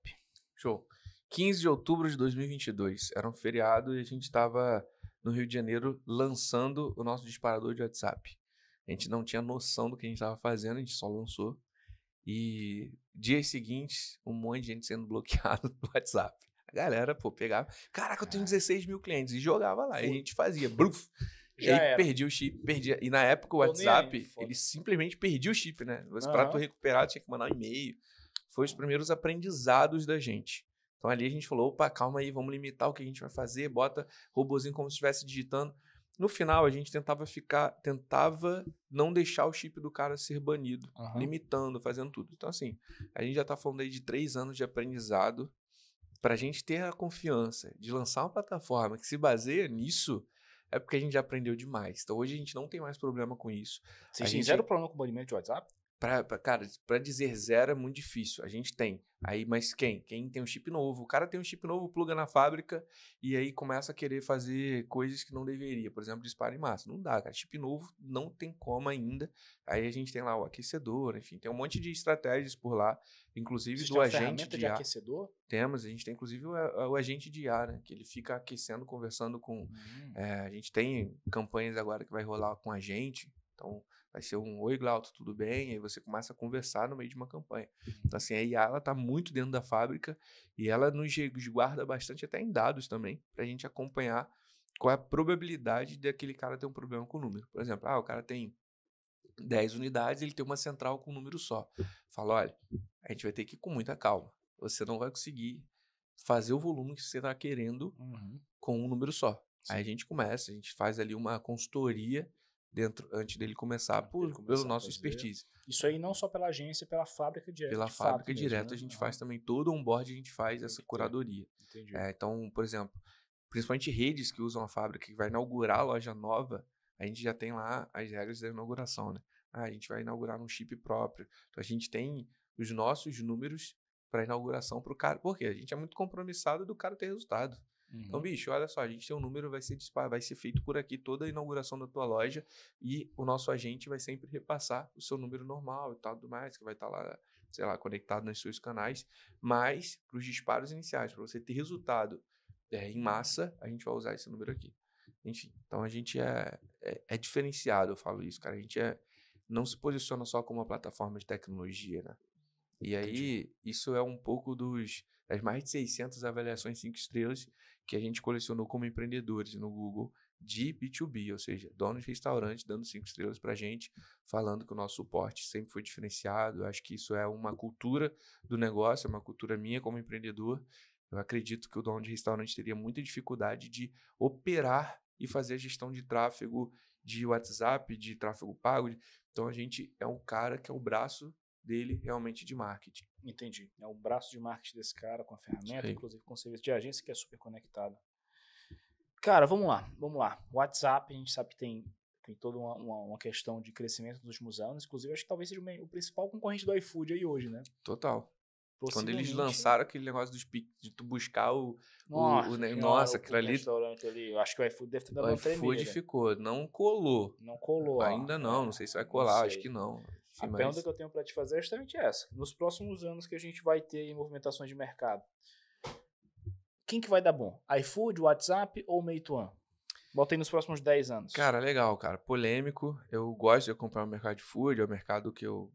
Show. 15 de outubro de 2022. Era um feriado e a gente estava no Rio de Janeiro lançando o nosso disparador de WhatsApp. A gente não tinha noção do que a gente estava fazendo, a gente só lançou. E dias seguintes, um monte de gente sendo bloqueado no WhatsApp. A galera, pô, pegava... Caraca, eu tenho 16 mil clientes. E jogava lá. E a gente fazia... Bruf, e aí perdia o chip, perdia. E na época o WhatsApp, ele simplesmente perdia o chip, né? Pra tu recuperar, tinha que mandar um e-mail. Foi os primeiros aprendizados da gente. Então ali a gente falou, opa, calma aí, vamos limitar o que a gente vai fazer, bota robozinho como se estivesse digitando. No final, a gente tentava não deixar o chip do cara ser banido, limitando, fazendo tudo. Então assim, a gente já tá falando aí de 3 anos de aprendizado pra gente ter a confiança de lançar uma plataforma que se baseia nisso. É porque a gente já aprendeu demais. Então hoje a gente não tem mais problema com isso. Vocês têm zero problema com o banimento de WhatsApp? Cara, pra dizer zero é muito difícil. A gente tem. Aí, mas quem? Quem tem um chip novo? O cara tem um chip novo, pluga na fábrica e aí começa a querer fazer coisas que não deveria. Por exemplo, disparo em massa. Não dá, cara. Chip novo não tem como ainda. Aí a gente tem lá o aquecedor, enfim. Tem um monte de estratégias por lá. Inclusive do agente de IA. Aquecedor? Temos. A gente tem inclusive o agente de IA, né? Que ele fica aquecendo, conversando com... a gente tem campanhas agora que vai rolar com a gente. Então... vai ser um oi, Glauto, tudo bem? E aí você começa a conversar no meio de uma campanha. Então, assim, a IA, ela tá muito dentro da fábrica e ela nos guarda bastante até em dados também, pra gente acompanhar qual é a probabilidade daquele cara ter um problema com o número. Por exemplo, o cara tem 10 unidades, ele tem uma central com um número só. Fala, olha, a gente vai ter que ir com muita calma. Você não vai conseguir fazer o volume que você tá querendo com um número só. Sim. Aí a gente faz ali uma consultoria antes dele começar pelo nosso expertise. Isso aí não só pela agência, pela fábrica direta. Pela fábrica direta, a gente faz também todo onboard, a gente faz essa curadoria. Entendi. Então, por exemplo, principalmente redes que usam a fábrica, que vai inaugurar a loja nova, a gente já tem lá as regras da inauguração, né? A gente vai inaugurar num chip próprio. Então, a gente tem os nossos números para inauguração para o cara. Porque a gente é muito compromissado do cara ter resultado. Então, bicho, olha só, a gente tem um número, vai ser feito por aqui toda a inauguração da tua loja e o nosso agente vai sempre repassar o seu número normal e tal, do mais, que vai estar lá, sei lá, conectado nos seus canais, mas para os disparos iniciais, para você ter resultado em massa, a gente vai usar esse número aqui. Enfim, então a gente é diferenciado, eu falo isso, cara, a gente não se posiciona só como uma plataforma de tecnologia, né? E aí, isso é um pouco das mais de 600 avaliações 5 estrelas que a gente colecionou como empreendedores no Google de B2B, ou seja, donos de restaurante dando 5 estrelas pra gente, falando que o nosso suporte sempre foi diferenciado. Eu acho que isso é uma cultura do negócio, é uma cultura minha como empreendedor. Eu acredito que o dono de restaurante teria muita dificuldade de operar e fazer a gestão de tráfego de WhatsApp, de tráfego pago. Então, a gente é um cara que é o braço dele realmente de marketing. Entendi. É o braço de marketing desse cara com a ferramenta, inclusive com o serviço de agência que é super conectado. Cara, vamos lá. WhatsApp, a gente sabe que tem toda uma questão de crescimento nos últimos anos. Inclusive, acho que talvez seja o principal concorrente do iFood aí hoje, né? Total. Quando eles lançaram aquele negócio de tu buscar nossa, aquilo ali... restaurante ali, eu acho que o iFood deve ter dado uma tremida. O iFood ficou, não colou. Não colou. Ainda não sei se vai colar, acho que não. A pergunta que eu tenho para te fazer é justamente essa. Nos próximos anos que a gente vai ter movimentações de mercado, quem que vai dar bom? iFood, WhatsApp ou Meituan? Bota aí nos próximos 10 anos. Cara, legal, cara. Polêmico. Eu gosto de acompanhar o mercado de food, é o mercado que eu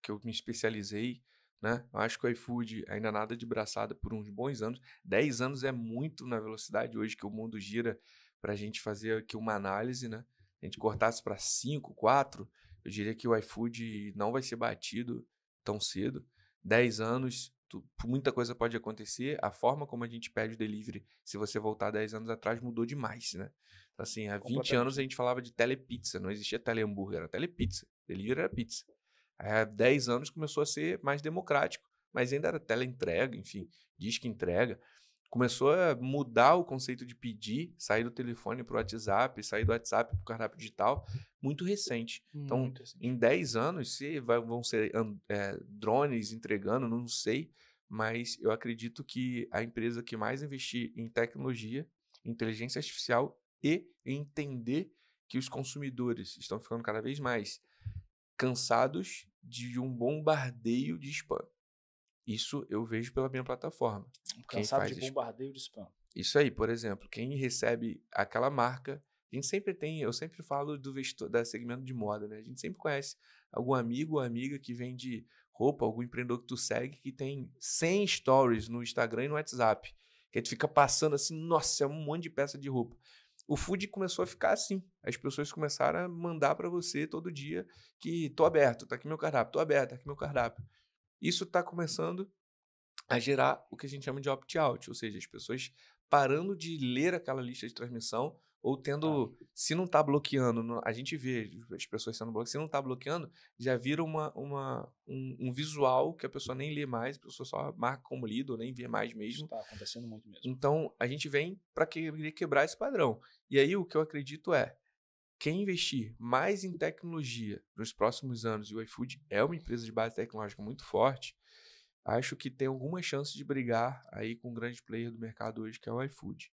que eu me especializei, né? Eu acho que o iFood ainda nada de braçada por uns bons anos. 10 anos é muito na velocidade hoje que o mundo gira para a gente fazer aqui uma análise, né? A gente cortasse para 5, 4, eu diria que o iFood não vai ser batido tão cedo. 10 anos, muita coisa pode acontecer. A forma como a gente pede o delivery, se você voltar 10 anos atrás, mudou demais, né? Então, assim, há 20 anos a gente falava de telepizza, não existia telehambúrguer, era telepizza. Delivery era pizza. Há 10 anos começou a ser mais democrático, mas ainda era teleentrega, enfim, disque entrega. Começou a mudar o conceito de pedir, sair do telefone para o WhatsApp, sair do WhatsApp para o cardápio digital, muito recente. Então, Muito recente. em 10 anos, vão ser drones entregando, não sei, mas eu acredito que a empresa que mais investir em tecnologia, inteligência artificial e entender que os consumidores estão ficando cada vez mais cansados de um bombardeio de spam. Isso eu vejo pela minha plataforma. Cansado de bombardeio de spam. Isso aí, por exemplo, quem recebe aquela marca, a gente sempre tem, eu sempre falo da segmento de moda, né? A gente sempre conhece algum amigo ou amiga que vende roupa, algum empreendedor que tu segue que tem 100 stories no Instagram e no WhatsApp, que a gente fica passando assim, nossa, é um monte de peça de roupa. O food começou a ficar assim. As pessoas começaram a mandar para você todo dia que tô aberto, tá aqui meu cardápio, tô aberto, tá aqui meu cardápio. Isso está começando a gerar o que a gente chama de opt-out, ou seja, as pessoas parando de ler aquela lista de transmissão ou tendo, se não está bloqueando, a gente vê as pessoas sendo bloqueadas, se não está bloqueando, já vira um visual que a pessoa nem lê mais, a pessoa só marca como lido ou nem vê mais mesmo. Isso está acontecendo muito mesmo. Então, a gente vem para quebrar esse padrão. E aí, o que eu acredito é, quem investir mais em tecnologia nos próximos anos, e o iFood é uma empresa de base tecnológica muito forte, acho que tem alguma chance de brigar aí com o grande player do mercado hoje, que é o iFood.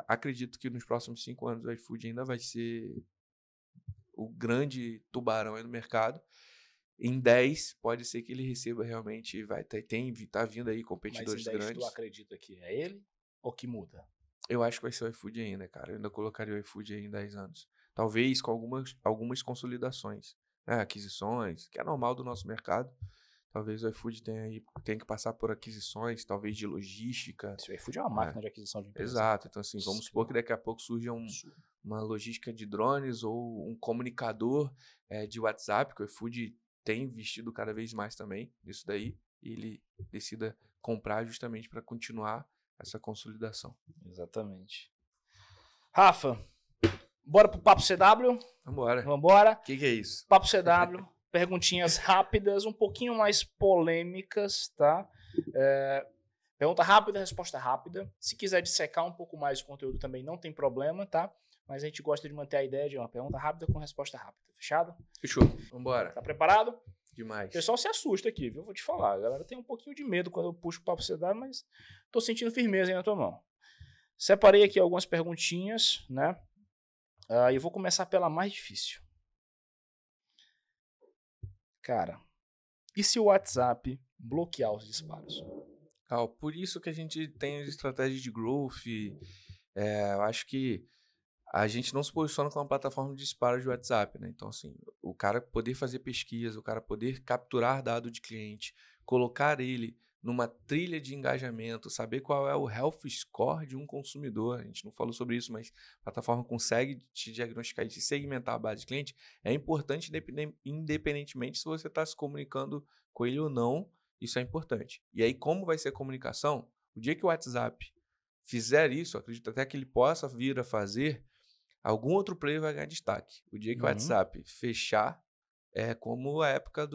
Acredito que nos próximos 5 anos o iFood ainda vai ser o grande tubarão aí no mercado. Em 10, pode ser que ele receba realmente, tá vindo aí competidores Mas em 10 grandes. tu acredita que é ele ou que muda? Eu acho que vai ser o iFood ainda, cara. Eu ainda colocaria o iFood aí em 10 anos. Talvez com algumas consolidações, né? Aquisições, que é normal do nosso mercado. Talvez o iFood tenha que passar por aquisições, talvez de logística. O iFood é uma máquina de aquisição de empresas. Exato. Então, assim, vamos supor que daqui a pouco surja uma logística de drones ou um comunicador de WhatsApp, que o iFood tem investido cada vez mais também nisso daí, e ele decida comprar justamente para continuar essa consolidação. Exatamente. Rafa, bora pro Papo CW? Vambora. O que é isso? Papo CW, perguntinhas rápidas, um pouquinho mais polêmicas, tá? Pergunta rápida, resposta rápida. Se quiser dissecar um pouco mais o conteúdo também não tem problema, tá? Mas a gente gosta de manter a ideia de uma pergunta rápida com resposta rápida. Fechado? Fechou. Vambora. Tá preparado? Demais. O pessoal se assusta aqui, viu? Vou te falar. A galera tem um pouquinho de medo quando eu puxo o Papo CW, mas tô sentindo firmeza aí na tua mão. Separei aqui algumas perguntinhas, né? E eu vou começar pela mais difícil. Cara, e se o WhatsApp bloquear os disparos? Por isso que a gente tem as estratégias de growth. Eu acho que a gente não se posiciona como uma plataforma de disparo de WhatsApp, né? Então, assim, o cara poder fazer pesquisa, o cara poder capturar dado de cliente, colocar ele numa trilha de engajamento, saber qual é o health score de um consumidor. A gente não falou sobre isso, mas a plataforma consegue te diagnosticar e te segmentar a base de cliente. É importante, independentemente se você está se comunicando com ele ou não, isso é importante. E aí, como vai ser a comunicação? O dia que o WhatsApp fizer isso, acredito até que ele possa vir a fazer, algum outro player vai ganhar destaque. O dia que o WhatsApp fechar, é como a época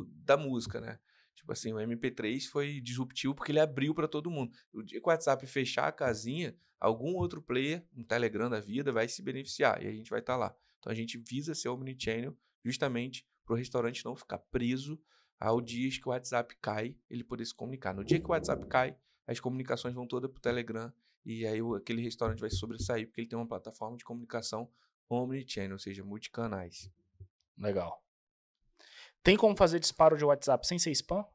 da música, né? Tipo assim, o MP3 foi disruptivo porque ele abriu para todo mundo. O dia que o WhatsApp fechar a casinha, algum outro player, um Telegram da vida, vai se beneficiar e a gente vai estar lá. Então a gente visa ser omnichannel justamente para o restaurante não ficar preso ao dia que o WhatsApp cai, ele poder se comunicar. No dia que o WhatsApp cai, as comunicações vão todas para o Telegram e aí aquele restaurante vai sobressair porque ele tem uma plataforma de comunicação omnichannel, ou seja, multicanais. Legal. Tem como fazer disparo de WhatsApp sem ser spam?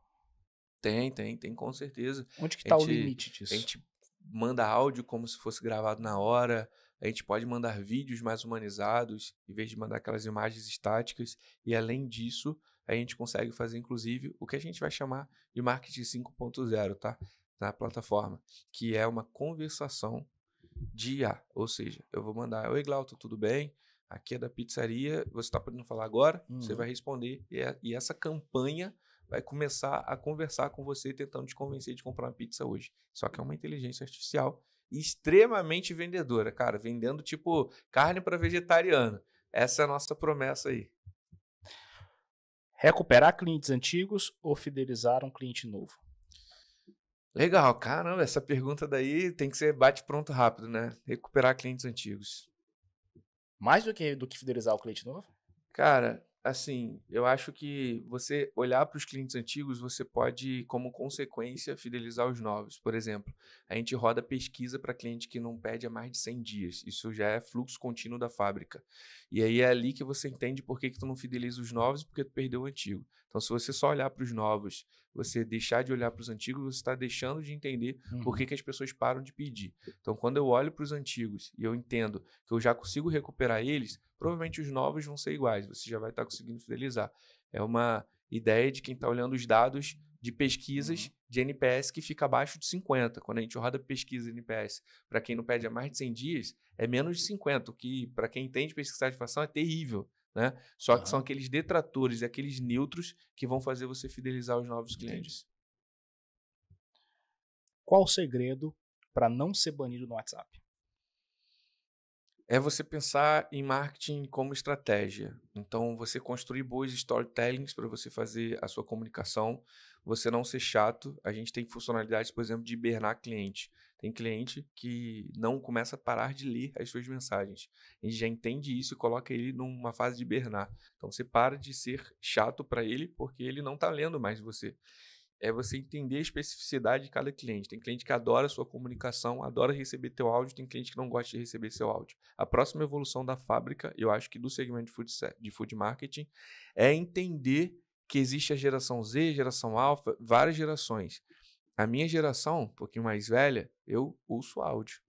Tem, com certeza. Onde que está o limite disso? A gente manda áudio como se fosse gravado na hora, a gente pode mandar vídeos mais humanizados, em vez de mandar aquelas imagens estáticas, e além disso, a gente consegue fazer, inclusive, o que a gente vai chamar de marketing 5.0, tá? Na plataforma, que é uma conversação de IA. Ou seja, eu vou mandar, oi Glauto, tudo bem? Aqui é da pizzaria, você está podendo falar agora? Você vai responder e essa campanha vai começar a conversar com você tentando te convencer de comprar uma pizza hoje. Só que é uma inteligência artificial extremamente vendedora, cara, vendendo tipo carne para vegetariano. Essa é a nossa promessa aí. Recuperar clientes antigos ou fidelizar um cliente novo? Legal, caramba, essa pergunta daí tem que ser bate pronto rápido, né? Recuperar clientes antigos. Mais do que fidelizar o cliente novo? Cara, assim, eu acho que você olhar para os clientes antigos, você pode, como consequência, fidelizar os novos. Por exemplo, a gente roda pesquisa para cliente que não pede há mais de 100 dias. Isso já é fluxo contínuo da fábrica. E aí é ali que você entende por que tu não fideliza os novos e porque tu perdeu o antigo. Então, se você só olhar para os novos, você deixar de olhar para os antigos, você está deixando de entender por que as pessoas param de pedir. Então, quando eu olho para os antigos e eu entendo que eu já consigo recuperar eles, provavelmente os novos vão ser iguais, você já vai estar conseguindo fidelizar. É uma ideia de quem está olhando os dados de pesquisas de NPS que fica abaixo de 50. Quando a gente roda pesquisa de NPS, para quem não pede há mais de 100 dias, é menos de 50, o que para quem entende pesquisa de satisfação é terrível. Né? Só que são aqueles detratores e aqueles neutros que vão fazer você fidelizar os novos clientes. Qual o segredo para não ser banido no WhatsApp? É você pensar em marketing como estratégia. Então, você construir boas storytellings para você fazer a sua comunicação, você não ser chato. A gente tem funcionalidades, por exemplo, de hibernar cliente. Tem cliente que não começa a parar de ler as suas mensagens. A gente já entende isso e coloca ele numa fase de hibernar. Então, você para de ser chato para ele porque ele não está lendo mais você. É você entender a especificidade de cada cliente. Tem cliente que adora a sua comunicação, adora receber teu áudio, tem cliente que não gosta de receber seu áudio. A próxima evolução da fábrica, eu acho que do segmento de food marketing, é entender que existe a geração Z, geração alfa, várias gerações. A minha geração, um pouquinho mais velha, eu ouço áudio.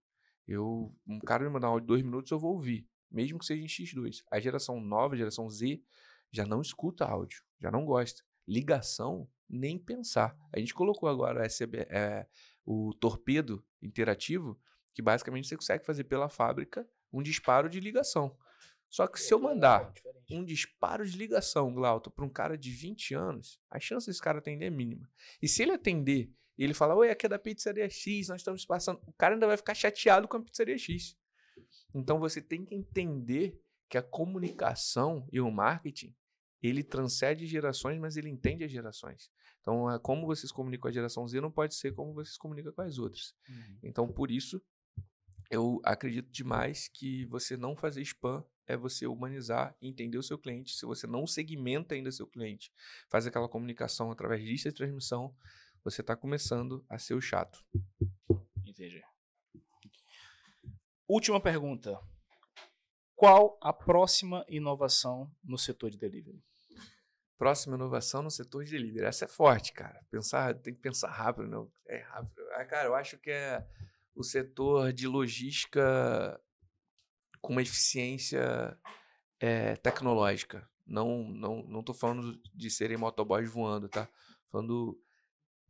Um cara me mandar um áudio de 2 minutos, eu vou ouvir, mesmo que seja em X2. A geração nova, a geração Z, já não escuta áudio, já não gosta. Ligação, nem pensar. A gente colocou agora o torpedo interativo, que basicamente você consegue fazer pela fábrica um disparo de ligação. Só que se eu mandar um disparo de ligação, Glauto, para um cara de 20 anos, a chance desse cara atender é mínima. E se ele atender e ele falar, oi, aqui é da pizzaria X, nós estamos passando, o cara ainda vai ficar chateado com a pizzaria X. Então você tem que entender que a comunicação e o marketing, ele transcende gerações, mas ele entende as gerações. Então, como vocês comunicam com a geração Z não pode ser como vocês comunicam com as outras. Então, por isso, eu acredito demais que você não fazer spam é você humanizar e entender o seu cliente. Se você não segmenta ainda seu cliente, faz aquela comunicação através de lista de transmissão, você está começando a ser o chato. Entendi. Última pergunta. Qual a próxima inovação no setor de delivery? Próxima inovação no setor de delivery. Essa é forte, cara. Tem que pensar rápido, não? É rápido. Cara, eu acho que é o setor de logística com uma eficiência tecnológica. Não tô falando de serem motoboys voando, tá? Falando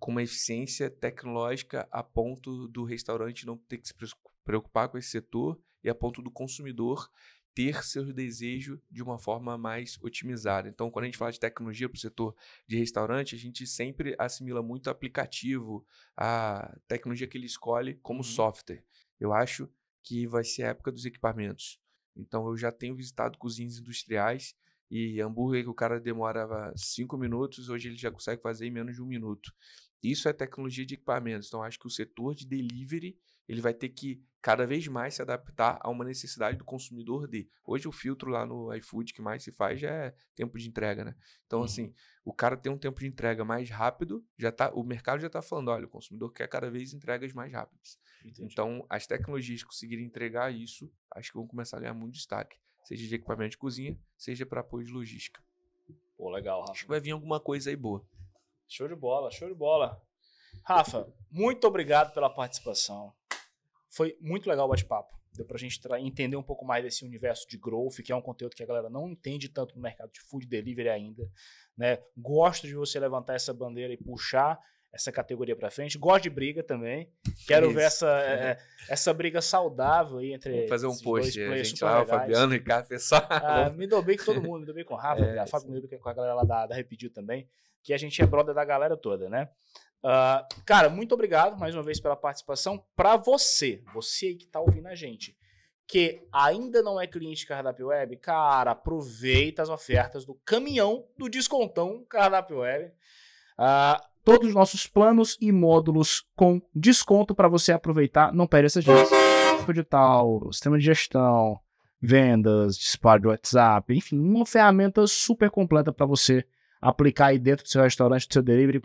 com uma eficiência tecnológica a ponto do restaurante não ter que se preocupar com esse setor e a ponto do consumidor ter seu desejo de uma forma mais otimizada. Então, quando a gente fala de tecnologia para o setor de restaurante, a gente sempre assimila muito aplicativo, a tecnologia que ele escolhe como software. Eu acho que vai ser a época dos equipamentos. Então, eu já tenho visitado cozinhas industriais e hambúrguer que o cara demorava 5 minutos, hoje ele já consegue fazer em menos de 1 minuto. Isso é tecnologia de equipamentos. Então, acho que o setor de delivery ele vai ter que cada vez mais se adaptar a uma necessidade do consumidor Hoje o filtro lá no iFood que mais se faz já é tempo de entrega, né? Então, assim, o cara tem um tempo de entrega mais rápido, o mercado já está falando, olha, o consumidor quer cada vez entregas mais rápidas. Entendi. Então, as tecnologias que conseguirem entregar isso, acho que vão começar a ganhar muito destaque. Seja de equipamento de cozinha, seja para apoio de logística. Pô, legal, Rafa. Acho que vai vir alguma coisa aí boa. Show de bola, show de bola. Rafa, muito obrigado pela participação. Foi muito legal o bate-papo. Deu pra gente entender um pouco mais desse universo de growth, que é um conteúdo que a galera não entende tanto no mercado de food delivery ainda, né? Gosto de você levantar essa bandeira e puxar essa categoria pra frente. Gosto de briga também. Quero ver essa briga saudável aí entre Vamos fazer um post, a gente lá, o Fabiano, Ricardo, pessoal. Me dou bem com todo mundo, me dou bem com o Rafa, a Fábio, me dou bem com a galera lá da Repetiu também, que a gente é brother da galera toda, né? Cara, muito obrigado mais uma vez pela participação. Para você aí que tá ouvindo a gente, que ainda não é cliente Cardápio Web, cara, aproveita as ofertas do caminhão do Descontão Cardápio Web. Todos os nossos planos e módulos com desconto para você aproveitar. Não perde essas dicas. Digital, sistema de gestão, vendas, disparo de WhatsApp, enfim, uma ferramenta super completa para você aplicar aí dentro do seu restaurante, do seu delivery,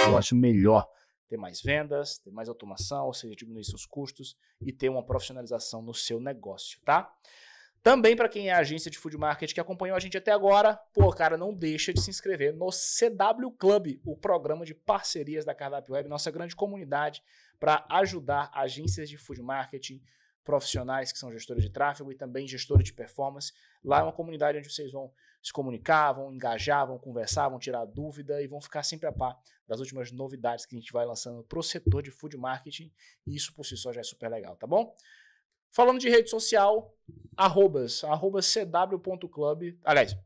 eu acho melhor ter mais vendas, ter mais automação, ou seja, diminuir seus custos e ter uma profissionalização no seu negócio, tá? Também para quem é agência de food marketing que acompanhou a gente até agora, cara, não deixa de se inscrever no CW Club, o programa de parcerias da Cardápio Web, nossa grande comunidade para ajudar agências de food marketing, profissionais que são gestores de tráfego e também gestores de performance. Lá é uma comunidade onde vocês vão se comunicar, vão engajar, vão conversar, vão tirar dúvida e vão ficar sempre a par das últimas novidades que a gente vai lançando para o setor de food marketing, e isso por si só já é super legal, tá bom? Falando de rede social, @cw.club, aliás,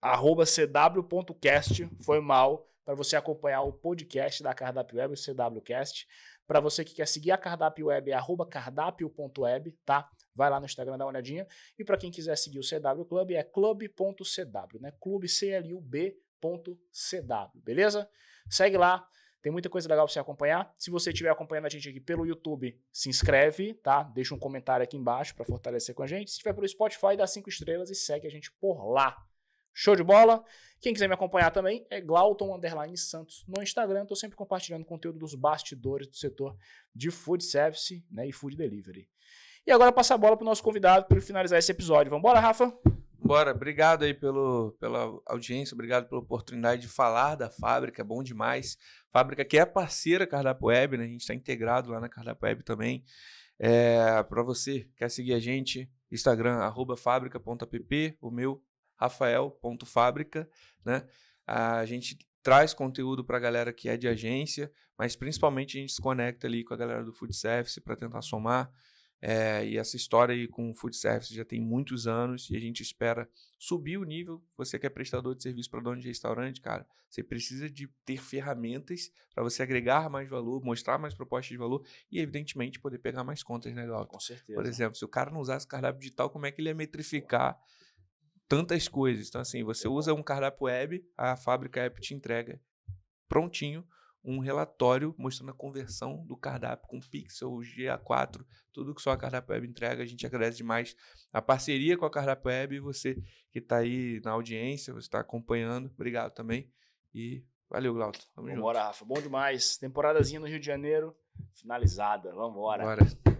@cw.cast, foi mal, para você acompanhar o podcast da Cardápio Web, o CWcast. Para você que quer seguir a Cardápio Web, é @cardápio.web, tá? Vai lá no Instagram, dá uma olhadinha. E para quem quiser seguir o CW Club, é club.cw, né? Clube CLUB.cw, beleza? Segue lá, tem muita coisa legal para você acompanhar. Se você estiver acompanhando a gente aqui pelo YouTube, se inscreve, tá? Deixa um comentário aqui embaixo para fortalecer com a gente. Se estiver pelo Spotify, dá 5 estrelas e segue a gente por lá. Show de bola? Quem quiser me acompanhar também é Glauton_Santos no Instagram. Estou sempre compartilhando conteúdo dos bastidores do setor de food service, né, e food delivery. E agora passar a bola para o nosso convidado para ele finalizar esse episódio. Vamos embora, Rafa? Bora, obrigado aí pela audiência, obrigado pela oportunidade de falar da fábrica, é bom demais. Fábrica que é parceira Cardápio Web, né? A gente está integrado lá na Cardápio Web também. Para você que quer seguir a gente, Instagram, @fabrica.app, o meu, rafael.fabrica, né? A gente traz conteúdo para a galera que é de agência, mas principalmente a gente se conecta ali com a galera do food service para tentar somar. E essa história aí com o food service já tem muitos anos e a gente espera subir o nível. Você que é prestador de serviço para dono de restaurante, cara, você precisa de ter ferramentas para você agregar mais valor, mostrar mais propostas de valor e, evidentemente, poder pegar mais contas, né, Glauco? Com certeza. Por exemplo, se o cara não usasse cardápio digital, como é que ele ia metrificar tantas coisas? Então, assim, você usa um cardápio web, a Fábrica App te entrega prontinho um relatório mostrando a conversão do cardápio com Pixel, GA4, tudo que só a Cardápio Web entrega. A gente agradece demais a parceria com a Cardápio Web e você que está aí na audiência, você está acompanhando. Obrigado também e valeu, Glauton. Vamos embora, Rafa. Bom demais. Temporadazinha no Rio de Janeiro finalizada. Vamos embora. Bora.